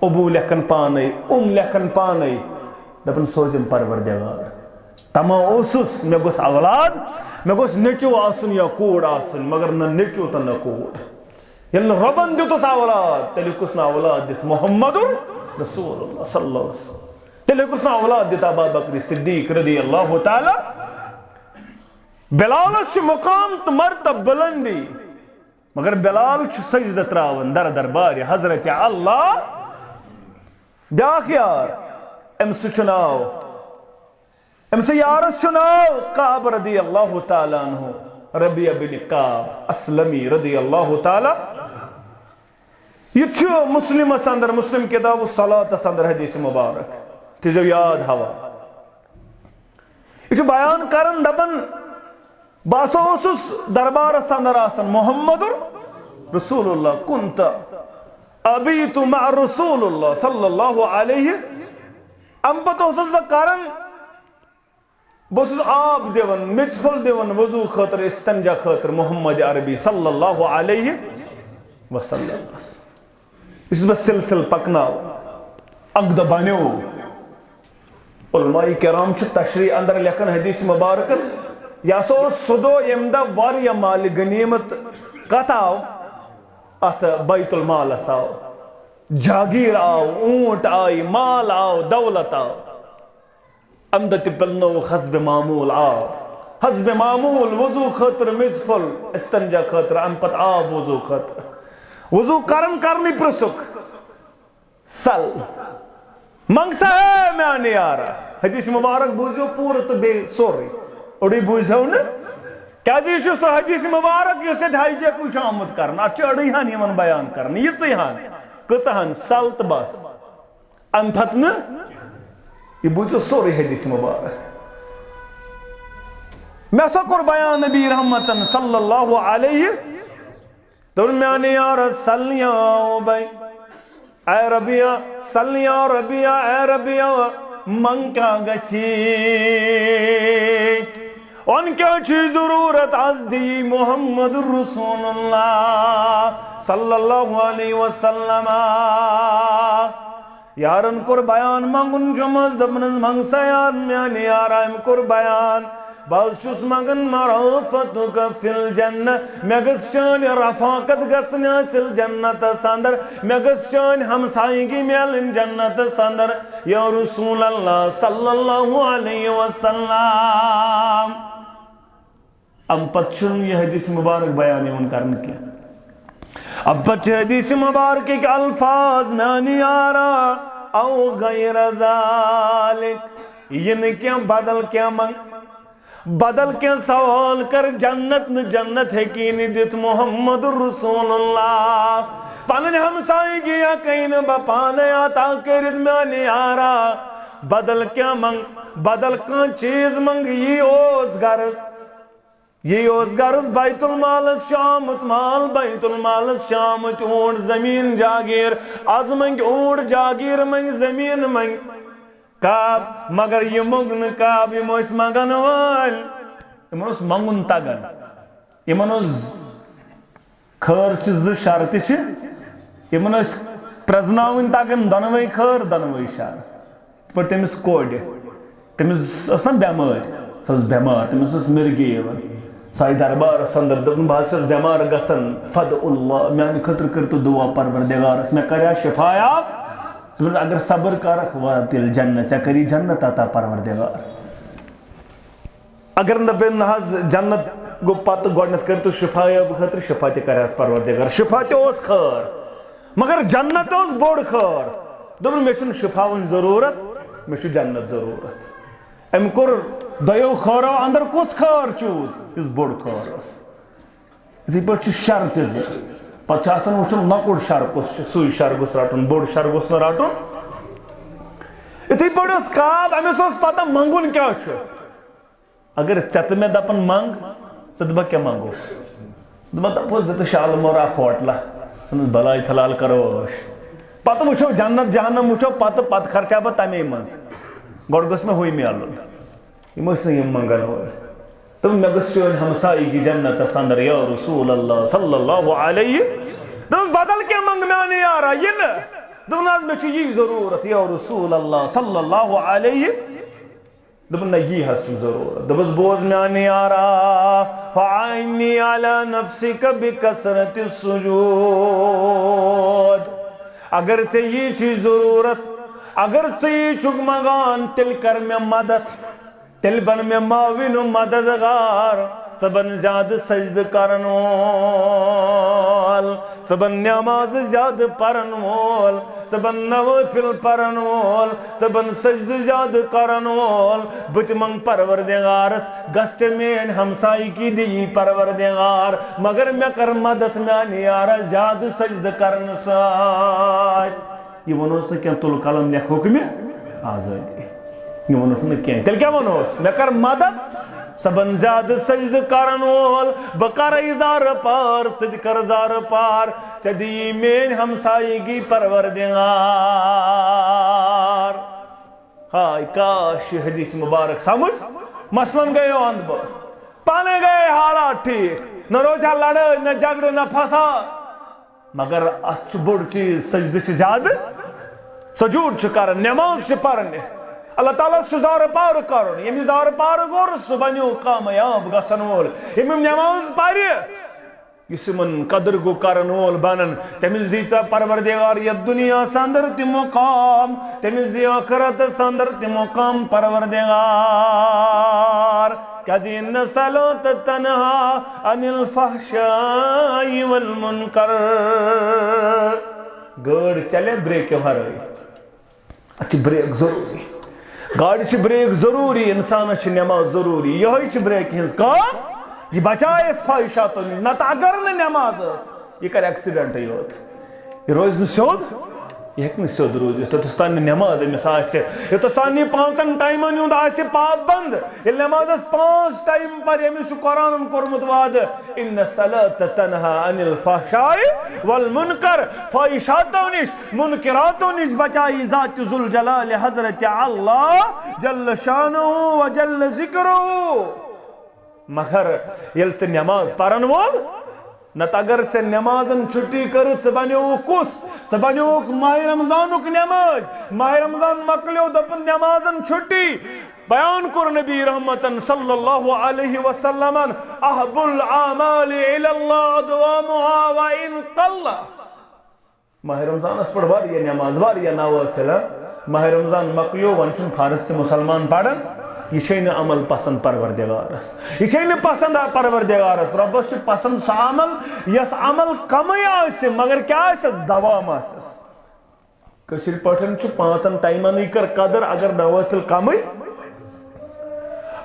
ابو لکھن پانے لکھن پانے دپن سوزم پروردگار تمہ اوسس مے گوس اولاد مے گوس نیچو آسن یا کوڑ آسن مگر نہ نیچو تو نہ کوڑ یل ربن دیتس اولاد تیل کس نا اولاد دیت محمد رسول اللہ صلی اللہ علیہ وسلم تیل کس نا اولاد دیت ابا بکر صدیق رضی اللہ تعالی بلالس مقام تو مرتب بلندی مگر بلال سجدہ تراون در دربار حضرت اللہ بیاکھ یار امس ناو امس یارس ناو کعب رضی اللہ تعالیٰ عنہ ربیع بن کعب اسلمی رضی اللہ تعالیٰ یہ مسلم اندر مسلم کتاب الصلاۃ اندر حدیث مبارک تیزو یاد ہوا یہ بیان کرن دبن باسو اوسس دربار اندر آسن محمد رسول اللہ کنت ابیت مع رسول اللہ صلی اللہ علیہ ام پتہ اوسس بہ کرن بس آب دیون مچفل دیون وضو خاطر استنجا خاطر محمد عربی صلی اللہ علیہ وسلم اس بہ سلسل پکناو اگدہ بنیو علماء کرام تشریح اندر لکھن حدیث مبارکس یا سو سدو یمدہ واریہ مال غنیمت کت آو ات بیت المال آو جاگیر آو اونٹ آئی مال آو دولت آو امدت پلنو حسب معمول آو حسب معمول وضو خطر مزفل استنجا خطر امپت آب وضو خطر وضو کرنی پرسک سل منگسا ہے میں آنے آ رہا حدیث مبارک بوزیو پورا تو بے سوری اوڑی بوزیو نا کیازِ یہ سہ حدیث مبارک یس ہائجیک چھ آمت کرنا ات اڑی ہن یمن بیان کرنا یژی ہن کژہن سل تو بس ام پتہ یہ بوزو سورے حدیث مبارک میں سا کور بیان نبی رحمتن صلی اللہ علیہ دون میانے یار صلیاں بھائی اے ربیہ صلیاں ربیہ اے ربیہ من کیا گچھی ان کیا چی ضرورت از دی محمد رسول اللہ صلی اللہ علیہ وسلم یارن کور بیان منگن جمز دبنز منگ سیار میانی یارائم کور بیان باز چوس مگن معرفتک فی الجنہ میں گس چان رفاقت گسن حاصل جنت سندر میں گس چان ہمسائیگی میلن جنت سندر یا رسول اللہ صلی اللہ علیہ وسلم اب پچھن یہ حدیث مبارک بیان ان کرنے کیا اب پچھ حدیث مبارک کے الفاظ میانی آرا او غیر ذالک یہ کیا بدل کیا منگ بدل کے سوال کر جنت نہ جنت ہے کینی دیت محمد رسول اللہ پانن ہمسائی گیا کہیں بپانے آتا کرد میانی آرا بدل کیا منگ بدل کان چیز منگ یہ اوز غرض بیت المال شامت مال بیت المال شامت اونٹ زمین جاگیر از منگ اونٹ جاگیر منگ زمین منگ کاب مگر یہ مگن کاب یہ موس مگن وال یہ منوس منگن تگن یہ منوس خیر چیز شرطی چھ یہ منوس پرزناون تگن دنوی خیر دنوی شر پر تمس کوڑ تمس اسنا بیمار سس بیمار تمس اس مرگی سائی دربار سندر دبن بحث بیمار گسن فد اللہ میانی خطر کرتو دعا پروردگار اس میں کریا شفایات اگر صبر کرک واتل جنت چکری جنت عطا پروردگار اگر نبی نحاز جنت گو پت گوڑنت کرتو شفایا بخطر شفا تی کریاس پروردگار شفا تی اوز خیر مگر جنت اوز بوڑ خیر دبن میں شن شفاون ضرورت میں شن جنت ضرورت ام کور دیو خورو اندر کس خیر چوز اس بوڑ خیر اس اسی پر چھ شرط از پچاسن وچھن نکوڑ شر کس سوئی شر گس راٹون بوڑ شر گس راٹون اتی پر اس کاب امی سوز پتا منگون کیا چھو اگر چت میں دپن منگ صدبہ کیا منگو صدبہ دپو زت شال مورا کھوٹلا سنس بلائی پھلال کروش پتا وچھو جنت جہنم وچھو پت خرچہ با تمی منز گوڑ گس میں ہوئی میالون یہ موسن یہ منگل ہوئے تم میں گس چون ہمسائی کی جنت سندر یا رسول اللہ صلی اللہ علیہ تم بدل کے منگ میں آنے آ رہا یہ نا تم ناز میں چیزی ضرورت یا رسول اللہ صلی اللہ علیہ تم نا یہ حسن ضرورت دبس بوز میں آنے آ رہا فعینی علی نفسک بکسرت السجود اگر چاہیے چیز ضرورت اگر چاہیے چک مگان تل کر میں مدد تل بن میں معاون و مددگار سبن زیاد سجد کرن وال سبن نماز زیاد پرن وال سبن نوافل پرن وال سبن سجد زیاد کرن وال بچ منگ پروردگارس گس مین ہمسائی کی دی پروردگار مگر میں کر مدد میں نیارا زیاد سجد کرن سات یہ ونوس کیا تل قلم لکھ حکم آزادی یہ ونوس کیا تل کیا ونوس میں کر مدد سبن زیاد سجد کرن وول بکر ازار پار سد کر زار پار سدی مین ہمسائی گی پروردگار ہائے کاش حدیث مبارک سمجھ مثلا گئے اند بر پانے گئے حالات ٹھیک نہ روزہ لڑے نہ جھگڑے نہ پھسا مگر اچھ بڑ چیز سجد سے زیادہ سجود چکر نماز سے پڑھنے اللہ تعالیٰ سے زار پار کرن یمی زار پار گر سبنیو کامیاب گسن وول یمی نماز پاری یس من قدر گو کرن وول بنن تمیز دیتا پروردگار یہ دنیا سندر تی مقام تمیز دی آخرت سندر تی مقام پروردگار کازی ان صلاة تنہا عن الفحشاء والمنکر گاڑ چلے بریک کیوں ہرائی اچھی بریک ضروری گاڑی چھ بریک ضروری انسان چھ نماز ضروری یہ چھ بریک ہنز کام یہ بچائے اس فاحشاتوں نت اگر نہ نماز یہ کر ایکسیڈنٹ یوت یہ روز سیود یہ ہیکہ سیود روز یوتس تان نماز امس یوتس تان پانچن ٹائمن ہند پابند یل نماز 5 ٹائم پر امس قرآن کورمت وعدہ ان الصلاۃ تنہا عن الفحشاء والمنکر فاحشاتوں نش منکراتوں نش بچائی ذات ذوالجلال حضرت اللہ جل شانہ و جل ذکرہ مگر یل سے نماز پرن وول نت اگر ژے نمازن چھٹی کر ژے بنیوک کس ژے بنیوک ماہ رمضانک نماز ماہ رمضان مکلیو دپن نمازن چھٹی بیان کر نبی رحمتن صلی اللہ علیہ وسلم احب الاعمال الی اللہ ادوامها وان قل ماہ رمضان اس پر واریاہ نماز واریاہ نوافل ماہ رمضان مکلیو ون چھن فارس مسلمان پڑھن یہ چھے عمل پسند پروردگارس یہ چھے پسند پروردگارس ربس چھے پسند سا عمل یس عمل کمی آئیسے مگر کیا آئیسے دوام آئیسے کشیر پٹھن چھے 5 ٹائمن ہی کر قدر اگر نوافل کمی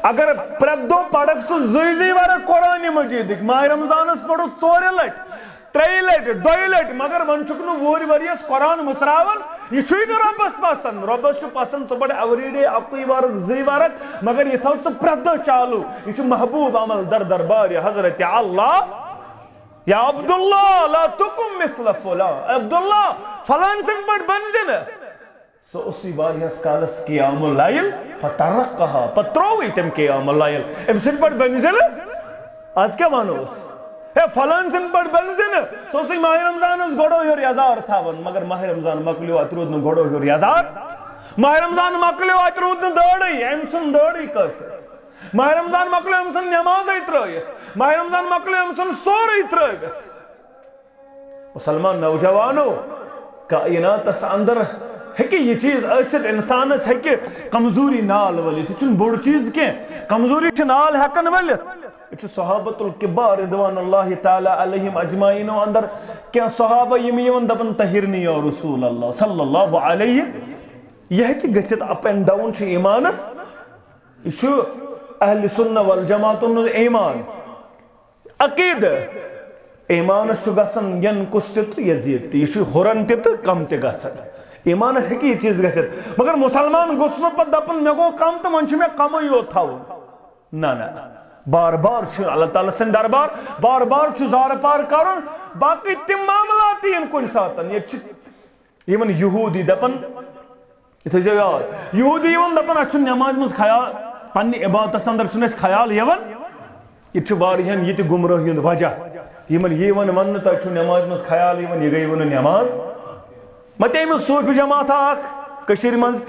اگر پردو پڑک سو زیزی وارا قرآن مجید ماہ رمضان اس پڑھو 4 لٹ 3 لٹ 2 لٹ مگر ون چھکنو ووری وریس قرآن مصراون یہ چھوئی نو ربس پسند ربس چھو پسند سو بڑے اوری ڈے اقوی وارک زی وارک مگر یہ تھا تو پردو چالو یہ چھو محبوب عمل در دربار حضرت اللہ یا عبداللہ لا تکم مثل فلا عبداللہ فلان سن بڑھ بنزن سو اسی باری اس کالس قیام اللیل فترقہا پتروی تم قیام اللیل ام سن بڑھ بنزن آج کیا مانو اس ہے فلان سن بڑھ بنزن سو سی ماہ رمضان اس گوڑو ہی ریاضار تھا ون مگر ماہ رمضان مکلیو اترود نو گوڑو ہی ریاضار ماہ رمضان مکلیو اترود نو دوڑی ام سن دوڑی کسر ماہ رمضان مکلیو ام سن نماز اترویت ماہ رمضان مکلیو ام سن سور اترویت مسلمان نوجوانو کائنات اس اندر ہے کہ یہ چیز ایسے انسان ہے کہ کمزوری نال ولیت چون بڑ چیز کے کمزوری نال ہکن ولیت یہ صحابت الکبار رضوان اللہ تعالی علیہم اجمعین اندر کیا صحابہ یمیون دبن تہرنی یا رسول اللہ صلی اللہ علیہ یہ ہے کہ گسیت اپ اینڈ ڈاؤن چھ ایمانس یہ اہل سنہ والجماعت ایمان عقید ایمانس چھ گسن ینقص تہ یزید یہ ہرن تہ کم تہ گسن ایمانس ہے کہ یہ چیز گسیت مگر مسلمان گسنو پت دپن مے گو کم تہ من چھ مے کم یوت تھاون نا نا بار بار چھو اللہ تعالیٰ سن دربار بار بار چھو زار پار کرن باقی تم معاملاتی ان کن ساتن یہ من یہودی دپن یہ جو یاد یہودی یون دپن اچھن نماز مز خیال پنی عبادت اندر چھنس خیال یون یہ چھو باریہن یہ تی گمراہی وجہ یہ من یہ ون تا چھو نماز مز خیال یون یہ گئی ون نماز متے میں صوفی جماعت آکھ کشیر مز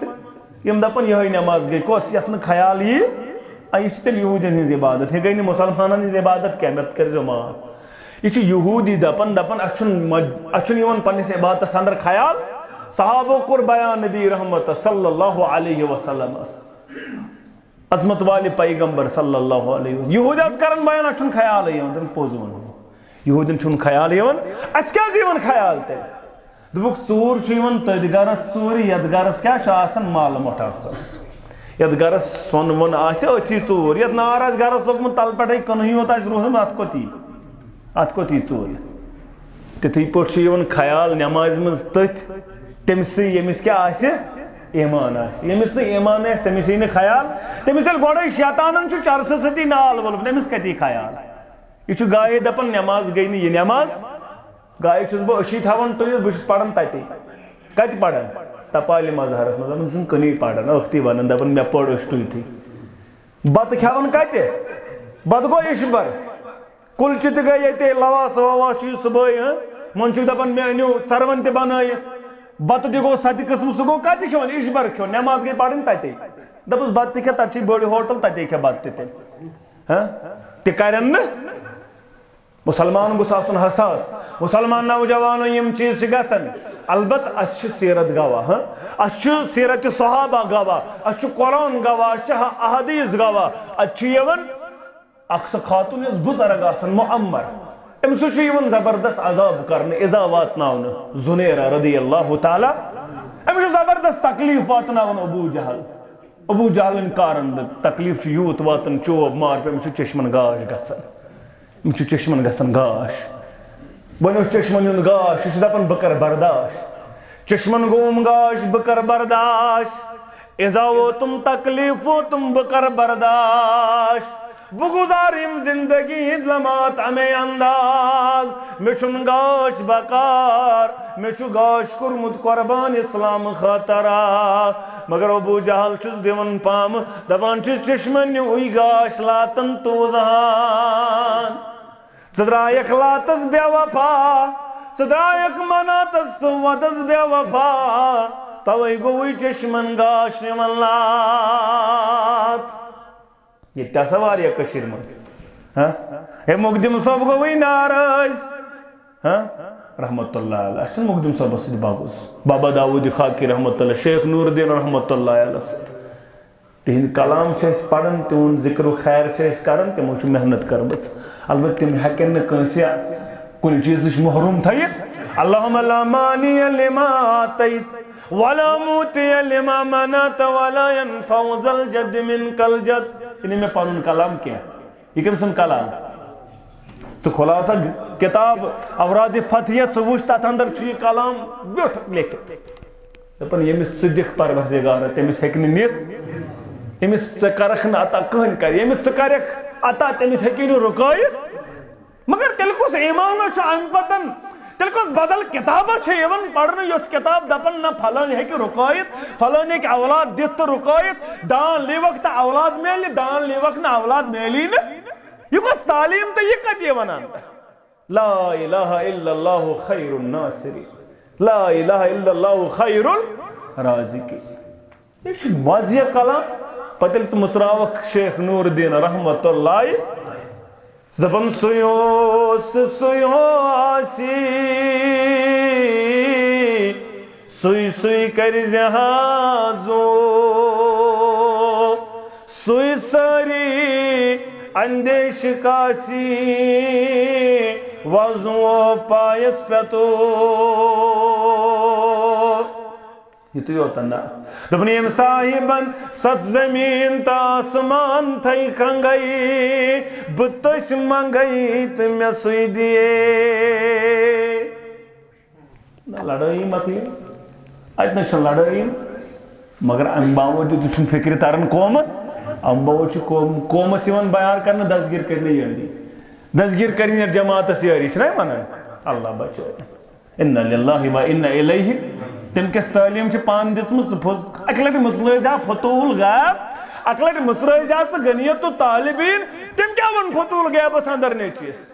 یم دپن یہ نماز گئی کوس یتن خیال یہ یہ تیل یہودین ہز عبادت یہ گئی نہیں مسلمانان ہز عبادت کیا مت کر جو معاف یہ یہودی دپن دپن اچھن یون پنس عبادت اندر خیال صحابہ کور بیان نبی رحمت صلی اللہ علیہ وسلم عظمت والے پیغمبر صلی اللہ علیہ وسلم یہودی از کرن بیان اچھن خیال یون تم پوز ون یہودین چھن خیال یون اس کیا یون خیال تے دبک ژور چھ یون تد گرس ژور ید گرس کیا چھ آسان مال مٹ آسان ید گرس سون ون آسے اچھی ژور ید نار آس گرس لوگمت تل پٹے کنہی ہوتا اس روحن ات کو تی ژور تتھی پٹ یون خیال نماز مز تتھ تمسی یمس کیا آسے ایمان آسے یمس نہ ایمان آسے تمس ای خیال تمس یل گوڑے شیطانن چھ چرس ستی نال ول تمس کتی خیال یہ گائے دپن نماز گئی نہیں یہ نماز گائے چھس بہ اشی تھاون تو بس پڑھن تتی کت پڑھن تپالی مظہرس مطلب سن کنی پڑھن اختی ونن دپن مے پڑھ اشتوی تھی بت کھیون کتے بت گو اشبر کلچہ تہ گئی یہ لواس وواس صبح من چھ دپن مے انیو ژرون تہ بنائی بت تہ گو ستہ قسم سہ گو کتہ کھیون اشبر کھیون نماز گئی پڑھن تتے دپس بت تہ کھے تتہ چھ بڑ ہوٹل تتے کھے بت تہ تہ کرن مسلمان گوس آسن حساس مسلمان نوجوانو یم چیز چھ گژھن البتہ اس چھ سیرت گواہ اس چھ سیرت صحابہ گواہ اس چھ قرآن گواہ اس چھ احادیث گواہ اس چھ یون اکثر خاتون یس بزرگ آسن معمر ام سہ چھ یون زبردست عذاب کرن اذا واتناون زنیرہ رضی اللہ تعالی ام چھ زبردست تکلیف واتناون ابو جہل انکارن تکلیف چھ یوت واتن چوب مار پہ ام چھ چشمن گاش گژھن مچ چشمن گسن گاش بنو چشمن ہند گاش یہ دپان بہ کر برداش چشمن گوم گاش بہ کر برداش اذا وہ تم تکلیف و تم بہ کر برداش بہ گزاریم زندگی ہند لمحات ہمیں انداز مے چھن گاش بکار مے چھو گاش کورمت قربان اسلام خاطرہ مگر ابو جہل چھس دیون پام دپان چھس چشمن ہوئی گاش لاتن تو زہان صدرائک لاتس بے وفا صدرائک مناتس تو ودس بے وفا توئی گوئی چشمن گاش نمن لات یہ تصواری کشیر مز اے مقدم صاحب گوئی ناراض رحمت اللہ علیہ اشن مقدم صاحب سید باغوس بابا داود خاکی رحمت اللہ شیخ نور الدین رحمت اللہ علیہ سید تہند کلام چھس پڑھن تہند ذکر و خیر چھس کرن تمو چھ محنت کرمس البتہ تم ہیکن نہ کٲنٛسہِ کُنہِ چیٖز نِش محروم تھٲیِتھ اللہم لا مانی لما آتیت ولا موتی لما منعت ولا ينفع ذا الجد منك الجد انہیں میں پانون کلام کیا یہ کم سن کلام تو خلاصہ کتاب اوراد فتحیہ ثبوت تات اندر چھ کلام بیٹھ لیکھت دپن یمس صدق پروردگار تمس ہیکن نیت یمس کرخ نہ عطا کہن کر یمس کرخ عطا تمس ہیکن رکایت مگر تیل کس ایمان چھ ام پتن تیل کس بدل کتاب چھ یون پڑھن یس کتاب دپن نہ پھلان ہیکہ رکایت پھلان ہیکہ اولاد دت رکایت دان لیوک تا اولاد میلی دان لیوک نہ اولاد میلی نہ یہ کس تعلیم تو یہ کت یہ ونان لا الہ الا اللہ خیر الناصری لا الہ الا اللہ خیر الرازقین یہ چھ واضح کلام پتل چھ مصراوک شیخ نور الدین رحمت اللہ دپن سیوست سیوسی سوی سوی کر زہازو سوی ساری اندیش کاسی وزو پایس پیتو یہ تو ہوتا نا دپنیم صاحبن ست زمین تا آسمان تھئی کھنگئی بتس منگئی تم سوئی دیے لڑائی مکلی اتنا چھن لڑائی مگر ام باوجود چھن فکر تارن قومس ام باوجود قومس یوان بیان کرنا دستگیر کرنے یاری دستگیر کرنے جماعت سیاری چھنا منن اللہ بچو ان للہ و ان الیہ تم کس تعلیم چھ پان دسمت اکلٹ مسلزا فتول غیب اکلٹ مسلزا غنیت و طالبین تم کیا ون فتول غیبس اندر نیچیس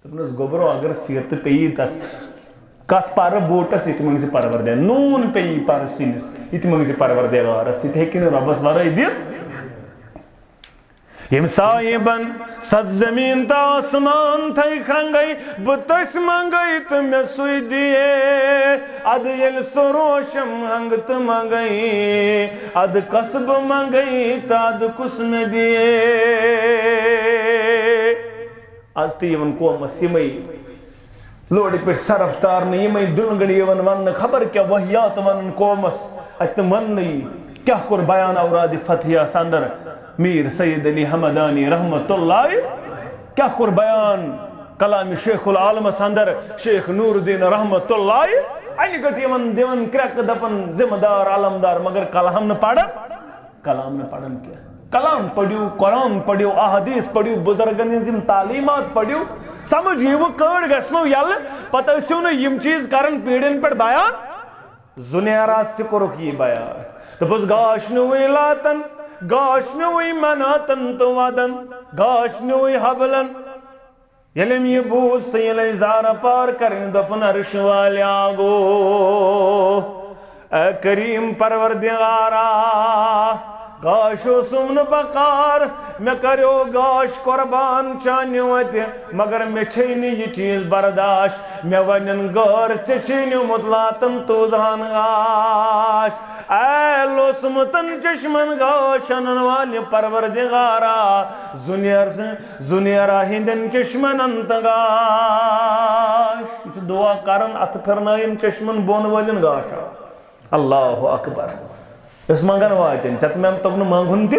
دپنس گوبرو اگر فیت پیی تس کت پر بوٹس یہ منگز پروردگار نون پیی پر سینس یہ منگز پروردگارس یہ ہیکن ربس ورائی دت یم صاحبن ست زمین تا آسمان تھئی کھنگئی بتس منگئی تم سوئی دیے اد یل سروشم ہنگت منگئی اد قصب منگئی تا اد کسم دیے آج تی یمن قومس یمئی لوڑی پر سرفتار نے یمئی دلگڑی یمن ون خبر کیا وحیات ون قومس اتن ون کیا کر بیان اوراد فتحیہ سندر میر سید علی حمدانی رحمت اللہ کیا کر بیان کلام شیخ العالم سندر شیخ نور الدین رحمت اللہ این گٹ یمن دیون کرک دپن ذمہ دار علمدار مگر کلام نہ پڑھن کیا کلام پڑھیو قرآن پڑھیو احادیث پڑھیو بزرگن ہنز تعلیمات پڑھیو سمجھ یہ وہ کڑ گسنو یل پتہ اسیو نہ یم چیز کرن پیڑن پر بیان زنیاراس تہ کرک یہ بیان دپس گاش نوئی لاتن گاش نوئی مناتن تو ودن گاش نوئی حبلن یلم یہ بوست یلی زارا پار کرن دپن عرش والی آگو اے کریم پروردگارا گاشو سمن بقار میں کرو گاش قربان چانیوت مگر میں چھینی یہ چیز برداشت میں ونن گار چچینیو مطلاتن توزان گاش اے لوسمتن چشمن گاشنن والی پروردگارا زنیرہ ہندن چشمن انت گاش یہ دعا کرن ات پھرنائن چشمن بون والن گاشا اللہ اکبر اس منگن واجن چت میں تگن مانگن تہ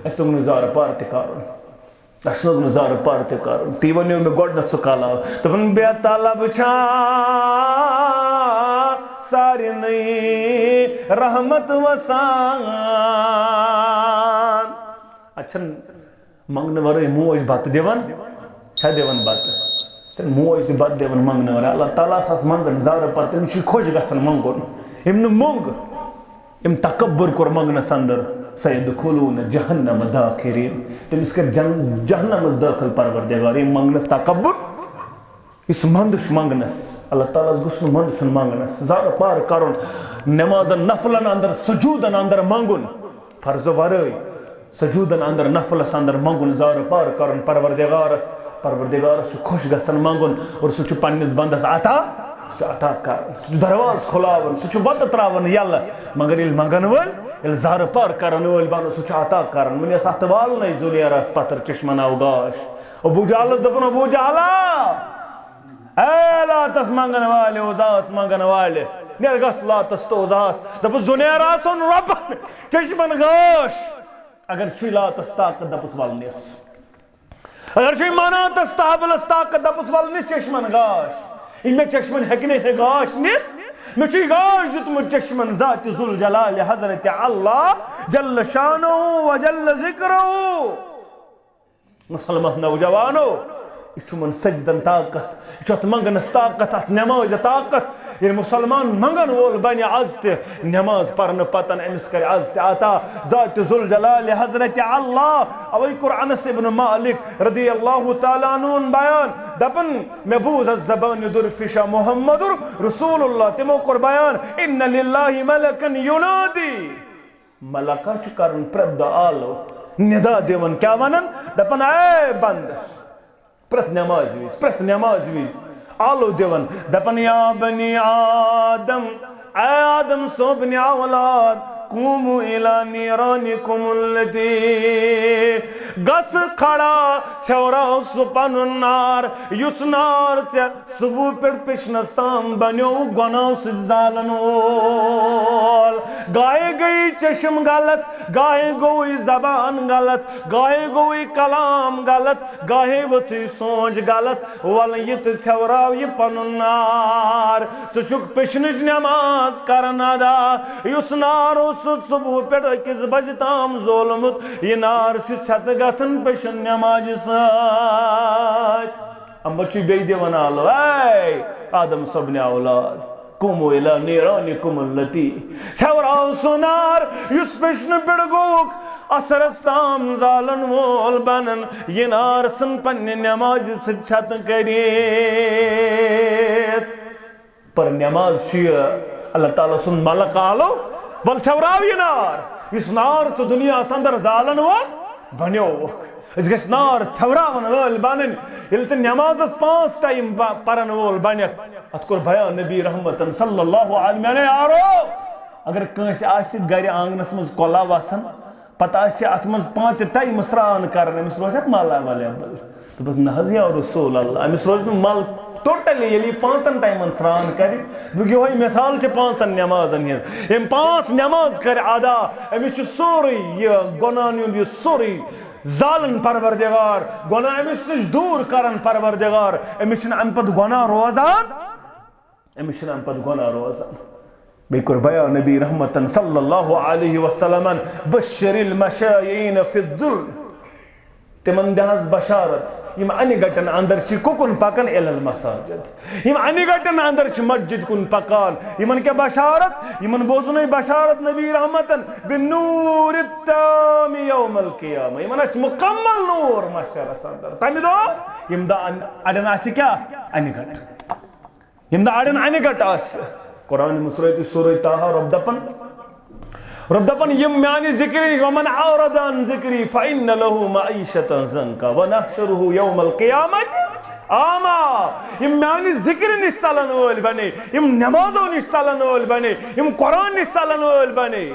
اس تگن زار پار تہ کرن رسنوک نظار پارتے کار تیوانیو میں گوڑنا سکالا تبن بے طالب چھان ساری نئی رحمت وسان اچھن منگن ورے موج بات دیوان چھا دیوان بات موج سے بات دیوان منگن ورے اللہ تعالیٰ ساس منگن نظار پارتے انشی خوش گسن منگن امن مونگ ام تکبر کر منگن سندر سیدخلون جہنم داخرین تم اس کے جہنم داخل پروردگار یہ منگنس تکبر اس مندش منگنس اللہ تعالیٰ گسن مندش منگنس زار پار کرن نمازن نفلن اندر سجودن اندر منگن فرض ورائی سجودن اندر نفلس اندر منگن زار پار کرن پروردگارس خوش گسن منگن اور سچ پنس بندس عطا عطا کر دروازہ کھلاون سہ وت تراون یل مگر یل منگن ول یل زار پار کرن ول بن سہ عطا کرن ونس ات والنے زلیرس پتر چشمن آو گاش ابو جہلس دپن ابو جہلا اے لاتس منگن والے اوزاس منگن والے نیر گس لاتس تو اوزاس دپ زنیر آسن ربن چشمن گاش اگر چھ لاتس طاقت دپس والنس اگر چھ مناتس تابلس طاقت دپس والنس چشمن گاش ان میں چشمن ہکنے ہے گاش نیت میں چی گاش دیتمت چشمن ذات ذوالجلال حضرت اللہ جل شانو و جل ذکرو مسلمان نوجوانو یہ من سجدن طاقت یہ منگنس طاقت ات نماز طاقت یہ مسلمان منگن وول بنی عزت نماز پرن پتن امس کر عزت عطا ذات ذوالجلال حضرت اللہ اوی قرآن ابن مالک رضی اللہ تعالیٰ عنہ بیان دپن محبوظ الزبان درفشا محمد رسول اللہ تمو کر بیان ان للہ ملکن ینادی ملکہ چکرن پرد آلو ندا دیون کیا ونن دپن اے بند پرت نماز ویز آلو دیون دپن یا بنی آدم اے آدم سو بنی اولاد قوموا الى نیرانکم اللتی گس کھڑا چھوڑا سپن نار یس نار چھ صبح پیڑ پشنستان بنیو گناو سزالن وول گائے گئی چشم غلط گائے گوئی زبان غلط گائے گوئی کلام غلط گائے وچی سوچ غلط ولیت چھوڑاو یہ پنن نار چشک پشنج نماز کرن ادا یس نار صبح پیٹ اکس بج تام ظلمت یہ نار چھت گسن پشن نماز سات ام بچی بی دیوان آلو اے آدم صبن اولاد قوموا الى نیرانکم اللتی چھوڑاو سنار یس پشن پیٹ گوک اثرستام زالن وول بنن یہ نار سن پن نماز چھت کریت پر نماز شیئر اللہ تعالیٰ سن ملک آلو ول چھوڑاو یہ نار اس نار تو دنیا سندر زالن وول بنیو اس گس نار چھوڑاون وول بنن یل سے نماز 5 ٹائم پرن وول بنک ات کور بیان نبی رحمتن صلی اللہ علیہ وسلم یارو اگر کنس آسی گھر آنگنس مز کولا وسن پتہ آسی ات مز 5 ٹائم سران کرن امس روز مالا اویلیبل تو بس نہ یا رسول اللہ امس روز مال ٹوٹلی یلی 5 ٹائمن سران کر بگی ہوئی مثال چھ 5 نمازن ہز ام 5 نماز کر ادا امس سوری یہ گناہن یہ سوری زالن پروردگار گناہ امس نش دور کرن پروردگار امس ام پت گناہ روزان امس ام پت گناہ روزان بیکر بیان نبی رحمتن صلی اللہ علیہ وسلم بشر المشائین فی الذل تمن دہز بشارت یم انی گٹن اندر چھ ککن پکن الی المساجد یم انی گٹن اندر چھ مسجد کن پکان یمن کیا بشارت یمن بوزن بشارت نبی رحمتن بالنور التام یوم القیامہ یمن اس مکمل نور محشر اندر تمی دو یم دا اڈن آسی کیا انی گٹ یم دا اڈن انی گٹ آس قرآن مسورت سورہ تاہا رب دپن یم میانی ذکری ومن عارض عن ذکری فإن له معیشة زنکا ونحشره یوم القیامت آما یم میانی ذکر نشتالن وول بنے یم نمازو نشتالن وول بنے یم قرآن نشتالن وول بنے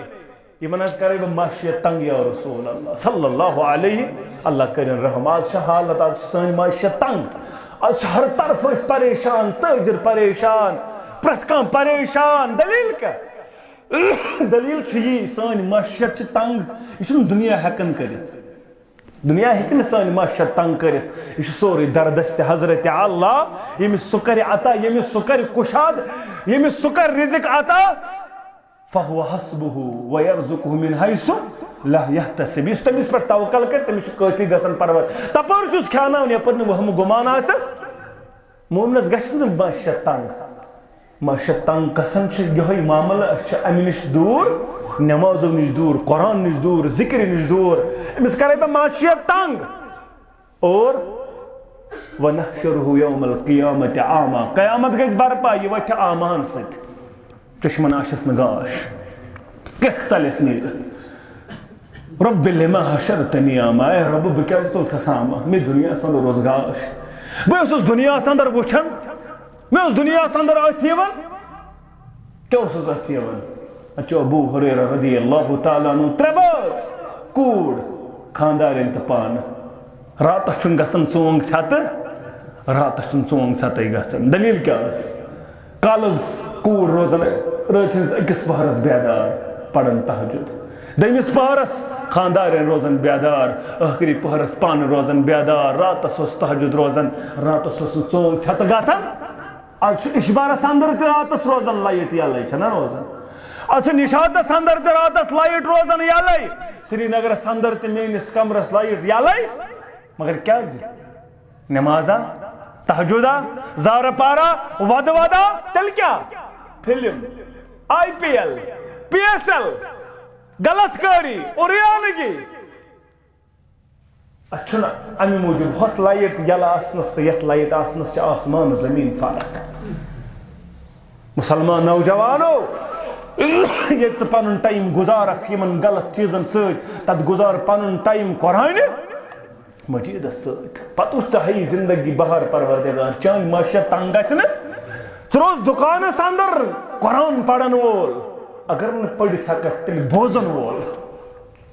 یمن از کرے معاشیت تنگ یا رسول اللہ صلی اللہ علیہ اللہ کرن رحم آج حالت آج سن معاشیت تنگ آج ہر طرف اس پریشان تاجر پریشان پرتکان پریشان دلیل کیا دلیل چھ یہ سن معاشیت چھ تنگ یہ دنیا ہیکن کرت دنیا ہیکن سانی معاشرت تنگ کرت یہ سوری دردست حضرت اللہ یمس سہ کر عطا یمس سہ کر کشاد یمس سہ کر رزق عطا فہو حسبہ ویرزقہ من حیث لا یحتسب اس تمس پر توکل کر تمس کافی گژھان پرور تپور چھس کھیاناون یپر نہ وہم گمان آسس مومنس گژھِ نہٕ معاشرت تنگ معاشرت تنگ گژھان چھ یہوے معاملہ أسۍ چھِ امہِ نش دوٗر نمازو نش دور قرآن نش دور ذکر نش دور امس کرے بہ معاشیت تنگ اور وَنَحْشُرُهُ يَوْمَ الْقِيَامَةِ عَامًا قیامت گژھِ برپا یہ وتھِ عامان سۭتۍ چشمن آشس نہٕ گاش کیٛاہ ژلٮ۪س نیٖرِتھ رب لما حشرتنی عاما اے رب بہٕ کیٛازِ تُلتھس عاما مےٚ دُنیاہس انٛدر اوس گاش بہٕ اوسُس دُنیاہس انٛدر وٕچھان مےٚ اوس دُنیاہس انٛدر أتھۍ یِوان کیٛاہ اوسُس أتھۍ یِوان اچھو ابو ہریرہ رضی اللہ تعالیٰ عنہ ترے باز کوڑ خاندارین تو پان راتس چھن گژھان ژونگ ژھتہ راتس چھن ژونگ ژھتٕے گژھان دلیل کیا ٲس کالس کوڑ روزان رٲژ ہٕنٛدِس أکِس پہرس بیدار پران تہجد دٔیمِس پہرس خاندارین روزان بیدار ٲخری پہرس پانہٕ روزان بیدار راتس اوس تہجد روزان راتس اوس نہٕ ژونگ ژھتہ گژھان آز چھُ اِشبارس انٛدر تہِ راتس روزان لایٹ یلے چھنا روزان آج نشاتس اندر تہ راتس لائٹ روزان یلے سری نگرس اندر تہ میٲنس کمرس لائٹ یلے مگر کیا نمازا تہجدا زار پارا ود ودا تیل کیا film I P L P S L غلط کاری اوریانگی اچھا امی موجود ہت لائٹ یل آسنس تو یت لائٹ آسنس چھ آسمان زمین فرق مسلمان نوجوانو یہ پن ٹائم گزارک یمن غلط چیزن ست تت گزار پن ٹائم قرآن مجید ست پتہ اس ژے زندگی بہار پروردگار چان معاشرت تنگ گژھِ ژٕ روز دکانس اندر قرآن پرن وول اگر نہ پڑھت ہیککھ تیل بوزن وول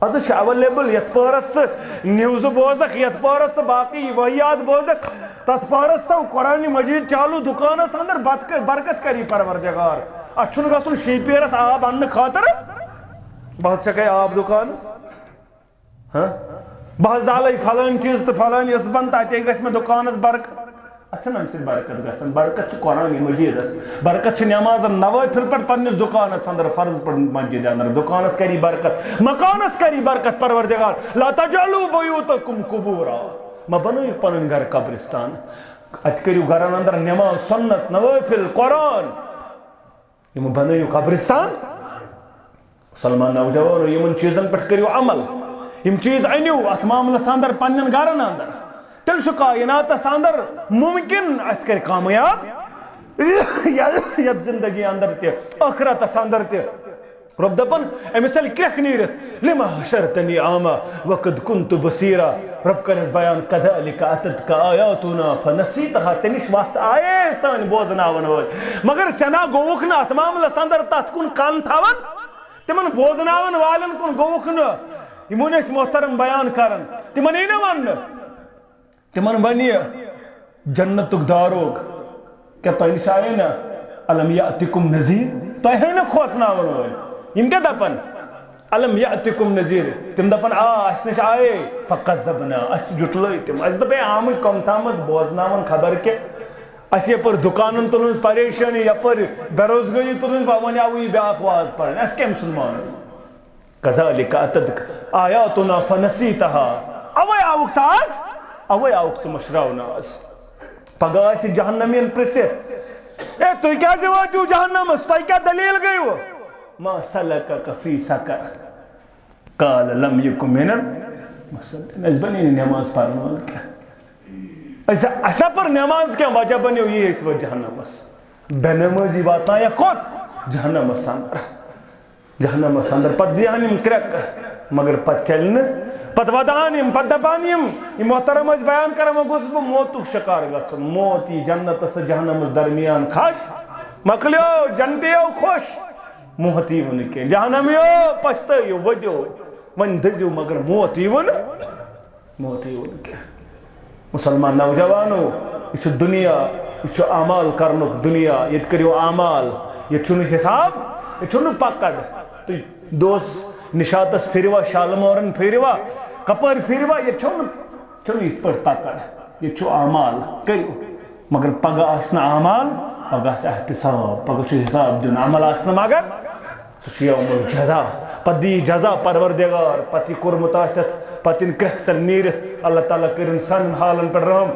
آز اویلیبل یت پہرس نیوز بوزک یت پہرس باقی وحیات بوزک تت پہرس تو قرآن مجید چالو دکانس اندر برکت کری پروردگار اچھن گژھن شیپیرس آب انہ خاطر بہت چکے آب دکانس ہاں بہت زالے فلان چیز تو فلان اس بن تاتے گژھِ مےٚ دکانس برکت اچھن امہ سۭتۍ برکت گژھان برکت چھ قرآن مجیدس برکت چھ نمازن نوافل پہ پننس دکانس اندر فرض پہ مسجد اندر دکانس کری برکت مکانس کری برکت پروردگار لا تجعلوا بیوتکم قبورا ما بنٲیِو پنن گھر قبرستان ات کریو گھرن اندر نماز سنت نوافل قرآن یم بنٲیِو قبرستان مسلمان نوجوانو یمن چیزن پہ کریو عمل یم چیز انیو ات معاملس اندر پنن گھرن اندر تیل چھ کائناتس اندر ممکن اس کر کامیاب یت زندگی اندر تہ آخرتس اندر تہ رب دپن امثال کرکھ نیرت لما حشرتنی عاما وقد كنت بصیرا رب کرس بیان کذالک اتتک آیاتنا فنسیتها تنش وقت آئے سان بوزناون وول مگر چنا گووکھ نہ ات معاملس اندر تت کن کان تھاون تمن بوزناون والن کن گووکھ نہ یمن اس محترم بیان کرن تمن ای نہ ون تمن بنی جنتک داروگ کیا تہ نش آئے نا الم یاتکم نذیر تہ نا کھوسناون وول یم کیا دپن الم یاتکم نذیر تم دپن اس نش آئے فکذبنا اس جٹلے تم اس دپے آمت کم تامت بوزناون خبر کے اس یپر دکانن تلن پریشانی یپر بے روزگاری تلن ون آو یہ بیاکھ واز پڑھن اس کم سن مان کذالک اتتک آیاتنا فنسیتها اوے آوک تاز اوے آوک ژٕ مشراوناز پگہ آسہِ جہنمین پرژھِ اے تُہۍ کیازِ وٲتِو جہنمس تۄہہِ کیٛاہ دلیٖل گٔیوٕ ما سلکک فی سقر قال لم یکن من المصلین اس بنے نماز پڑھن وول کیا اسا پر نماز کیا وجہ بنیو یہ اس وجہ جہنمس بے نمازی واتنا یا کوت جہنمس اندر پت دیانیم کرک مگر پت چلن پت ودانیم پت دپانیم یہ محترم اس بیان کرم گوس بہ موتک شکار گژھن موت یہ جنتس جہنمس درمیان کھش مکلیو جنتیو خوش موتی ون کی جہنمیو پچھتیو ودیو ون دزیو مگر موتی ون کی مسلمان نوجوانو یہ دنیا یہ اعمال کرنک دنیا یہ کریو اعمال یہ چھن حساب یہ چھن پکڑ تو دوس نشاتس پھروا شالمورن پھروا کپر پھروا یہ چھو یہ پٹ پکڑ یہ چھو اعمال کرو مگر پگہ آسنا اعمال پگہ آس احتساب پگہ چھو حساب دیون عمل آسنا مگر سہ یوم الجزا پتہ دی جزا پروردگار پتہ یہ کورمت آست پتہ ان کرکسن نیرت اللہ تعالیٰ کرن سن حالن پہ رحم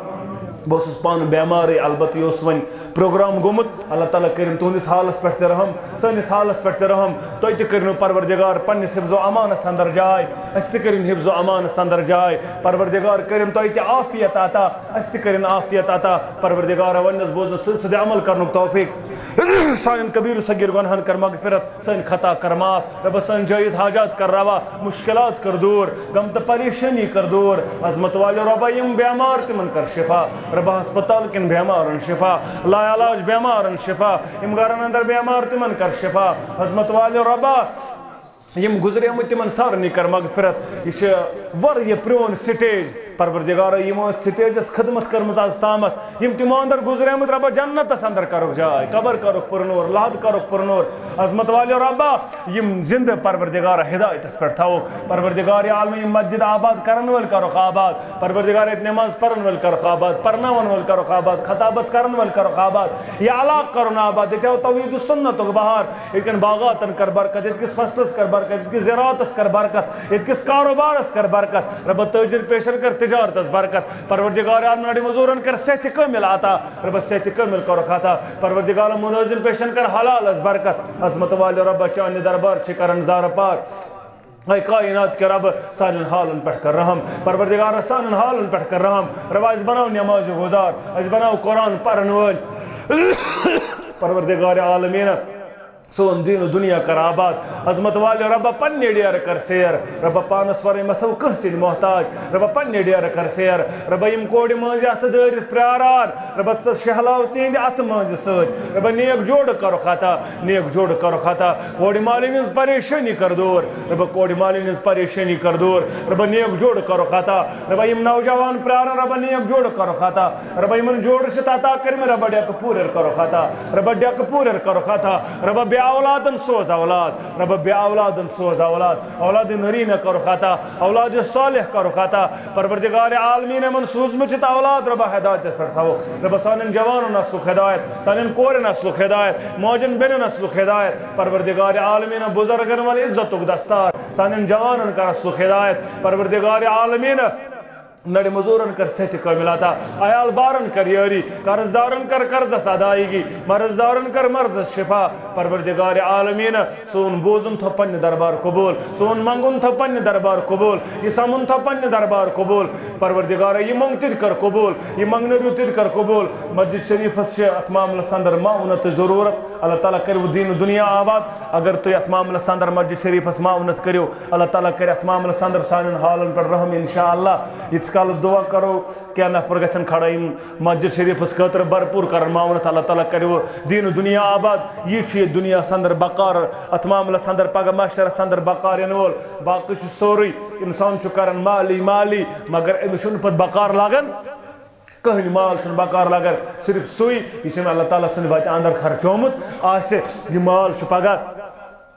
بہٕ اوسُس پانہٕ بٮ۪مارٕے البتہ یہِ اوس وۄنۍ پروگرام گوٚمُت اللہ تعالیٰ کٔرِن تُہنٛدِس حالس پٮ۪ٹھ تہِ رحم سٲنِس حالس پٮ۪ٹھ تہِ رحم تُہۍ تہِ کٔرِنو پروردگار پننِس حفظ و امانس اندر جاے أسۍ تہِ کٔرِن حفظ و امانس اندر جاے پروردگار کٔرِن تۄہہِ تہِ عافیت عطا أسۍ تہِ کٔرِن عافیت عطا پروردگارا وننس بوزنس سۭتۍ سۭتۍ عمل کرنُک توفیق سانٮ۪ن کبیٖر و صغیٖر گۄنہن کر مغفرت سٲنۍ خطا کر معاف رۄبس سٲنۍ جٲیز حاجات کر روا مشکلات کر دوٗر غم تہٕ پریشٲنی کر دوٗر عظمت والو رۄبا یِم بٮ۪مار تِمن کر شفا رۄبا ہسپتال کن بیمارن شفا لا علاج بیمارن شفا یم گرن اندر بیمار تمن کر شفا عظمت والو رۄبا یم گزریمت تمن سارنٕے کر مغفرت یہ واریاہ پرون سٹیج پروردگارا یمو سٹیجس خدمت کرمز آز تامت یم تمو اندر گزریمت ربا جنتس اندر کرو جائے قبر کرو پرنور لحد کرو پرنور عظمت والو ربا یم زندہ پروردگارا ہدایتس پر تھاو پروردگار عالم یم مسجد آباد کرن ول کرو آباد پروردگار نماز پرن ول کرو آباد پرناون ول کرو آباد خطابت کرن ول کرو آباد یہ علاق کرو آباد یہ توحید سنت بہار یتن باغاتن کر برکت یتکس فصلس کر برکت یتکس زراعتس کر برکت یتکس کاروبارس کر برکت رب تاجر پیشن کر تجارتس برکت پروردگار عالم نڑی مزورن کر صحت کامل عطا رب صحت کامل کرو عطا پروردگار ملازم پیشن کر حلال اس برکت عظمت والے رب چانہ دربار چھ کرن زار پار اے کائنات کے رب سانن حالن پہ کر رحم پروردگار سانن حالن پہ کر رحم رب اس بناو نماز گزار اس بناو قرآن پرن ول پروردگار عالمین سون دین و دنیا کر آباد عظمت والے ربا پنہ ڈیر کر سیر ربا پانس ورے متھو کھسن محتاج ربا پنہ ڈیر کر سیر ربا یم کوڑ مز ات دٲرِتھ پراران ربا ژٕ شہلاو تہندِ ات منٛزِ سۭتۍ ربا نیک جوڑ کرو خطا نیک جوڑ کرو خطا کوڑ مالین ہٕنٛز پریشٲنی کر دوٗر ربا کوڑ مالین ہٕنٛز پریشٲنی کر دوٗر ربا نیک جوڑ کرو خطا ربا یم نوجوان پراران ربا نیک جوڑ کرو خطا ربا یمن جوڑ چھِ عطا کٔرمٕتۍ ربا ڈیکہٕ پوٗرٕ کرو خطا ربا ڈیکہٕ پوٗرٕ کرو خطا ربا بے اولادن سوز اولاد رب بے اولادن سوز اولاد نرینہ کرو خطا اولاد صالح کرو خطا پروردگار عالمین من سوزمت چھت اولاد رب ہدایت پر تھاو رب سانن جوانن نسلک ہدایت سانن کورن نسلک ہدایت موجن بین نسلک ہدایت پروردگار عالمین بزرگن وال عزتک دستار سانن جوانن کر نسلک ہدایت پروردگار عالمین نڑ مزورن کر صحت کامل عطا عیال بارن کر یاری قرض دارن کر قرضس ادائیگی مرض دارن کر مرض شفا پروردگار عالمین سون بوزن تھو پنہ دربار قبول سون منگن تھو پنہ دربار قبول یہ سمن تھو پنہ دربار قبول پروردگار یہ منگ تد کر قبول یہ منگنریو تد کر قبول مسجد شریف ات معاملس اندر معاونت ضرورت اللہ تعالیٰ کرو دین و دنیا آباد اگر تھی ات معاملس اندر مسجد شریفس معاونت کرو اللہ تعالیٰ کر ات معاملس اندر سانن حالن پر رحم انشاءاللہ یتس کالس دعا کرو کیا نفر گھن کھڑا مسجد شریفس خاطر بھرپور کرن معاونت اللہ تعالیٰ کرو دین و دنیا آباد یہ دنیا اندر بقار ات معاملس اندر پگہ معاشرس اندر بقار ین وول باقی سوری انسان کرن مالی مگر امس پتہ بقار لاگان کہن مال چھ بقار لگان صرف سوئی یہ اللہ تعالیٰ سند وتہ اندر خرچومت آسہ یہ مال پگہ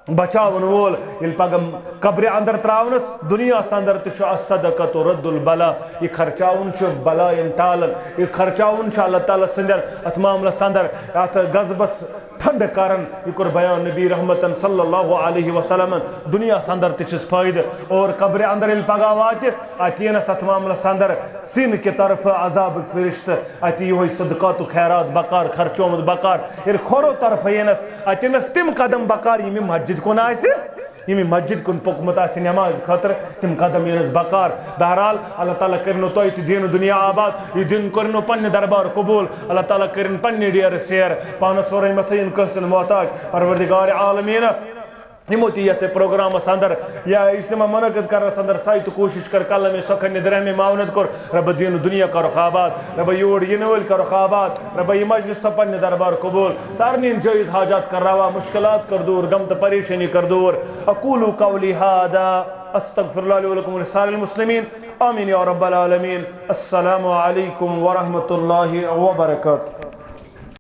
بچاون وول یل پگہ قبر اندر تراونس دنیا اندر تہ الصدقۃ رد البلا یہ خرچاون بلائن ٹالن یہ خرچاون اللہ تعالیٰ سندر ات معاملس اندر ات غضبس ٹھنڈ کرن یہ کور بیان نبی رحمتن صلی اللہ علیہ وسلم دنیا اندر تچس فائدہ اور قبر اندر یل پگہ وات اتینس ات معاملس اندر سین کی طرف عذاب فرشت ات یہ صدقات و خیرات بقار خرچومت بقار یل کھورو طرف ینس اتینس تم قدم بقار یم مسجد کن آسہ یم مسجد کن پوکمت آسہ نماز خاطر تم قدم ینس بقار بہرحال اللہ تعالیٰ کرنو تہ دین و دنیا آباد یہ دن کرنو پنہ دربار قبول اللہ تعالیٰ کرن پنہ ڈیر سیر پانس ورے متھین کسن محتاج پروردگار عالمین یمو تہ پروگرامس اندر یا اجتماع منعقد کرنس اندر سائی تو کوشش کر کلم سکھن درہم معاونت کور رب دین و دنیا کرو آباد رب یور ین ول کرو آباد رب یہ مجلس تھو پنہ دربار قبول سارنین جائز حاجات کر روا مشکلات کر دور غم تو پریشانی کر دور اقول قولی هذا استغفر الله لي ولكم ولسائر المسلمين آمين يا رب العالمين السلام عليكم ورحمة الله وبركاته.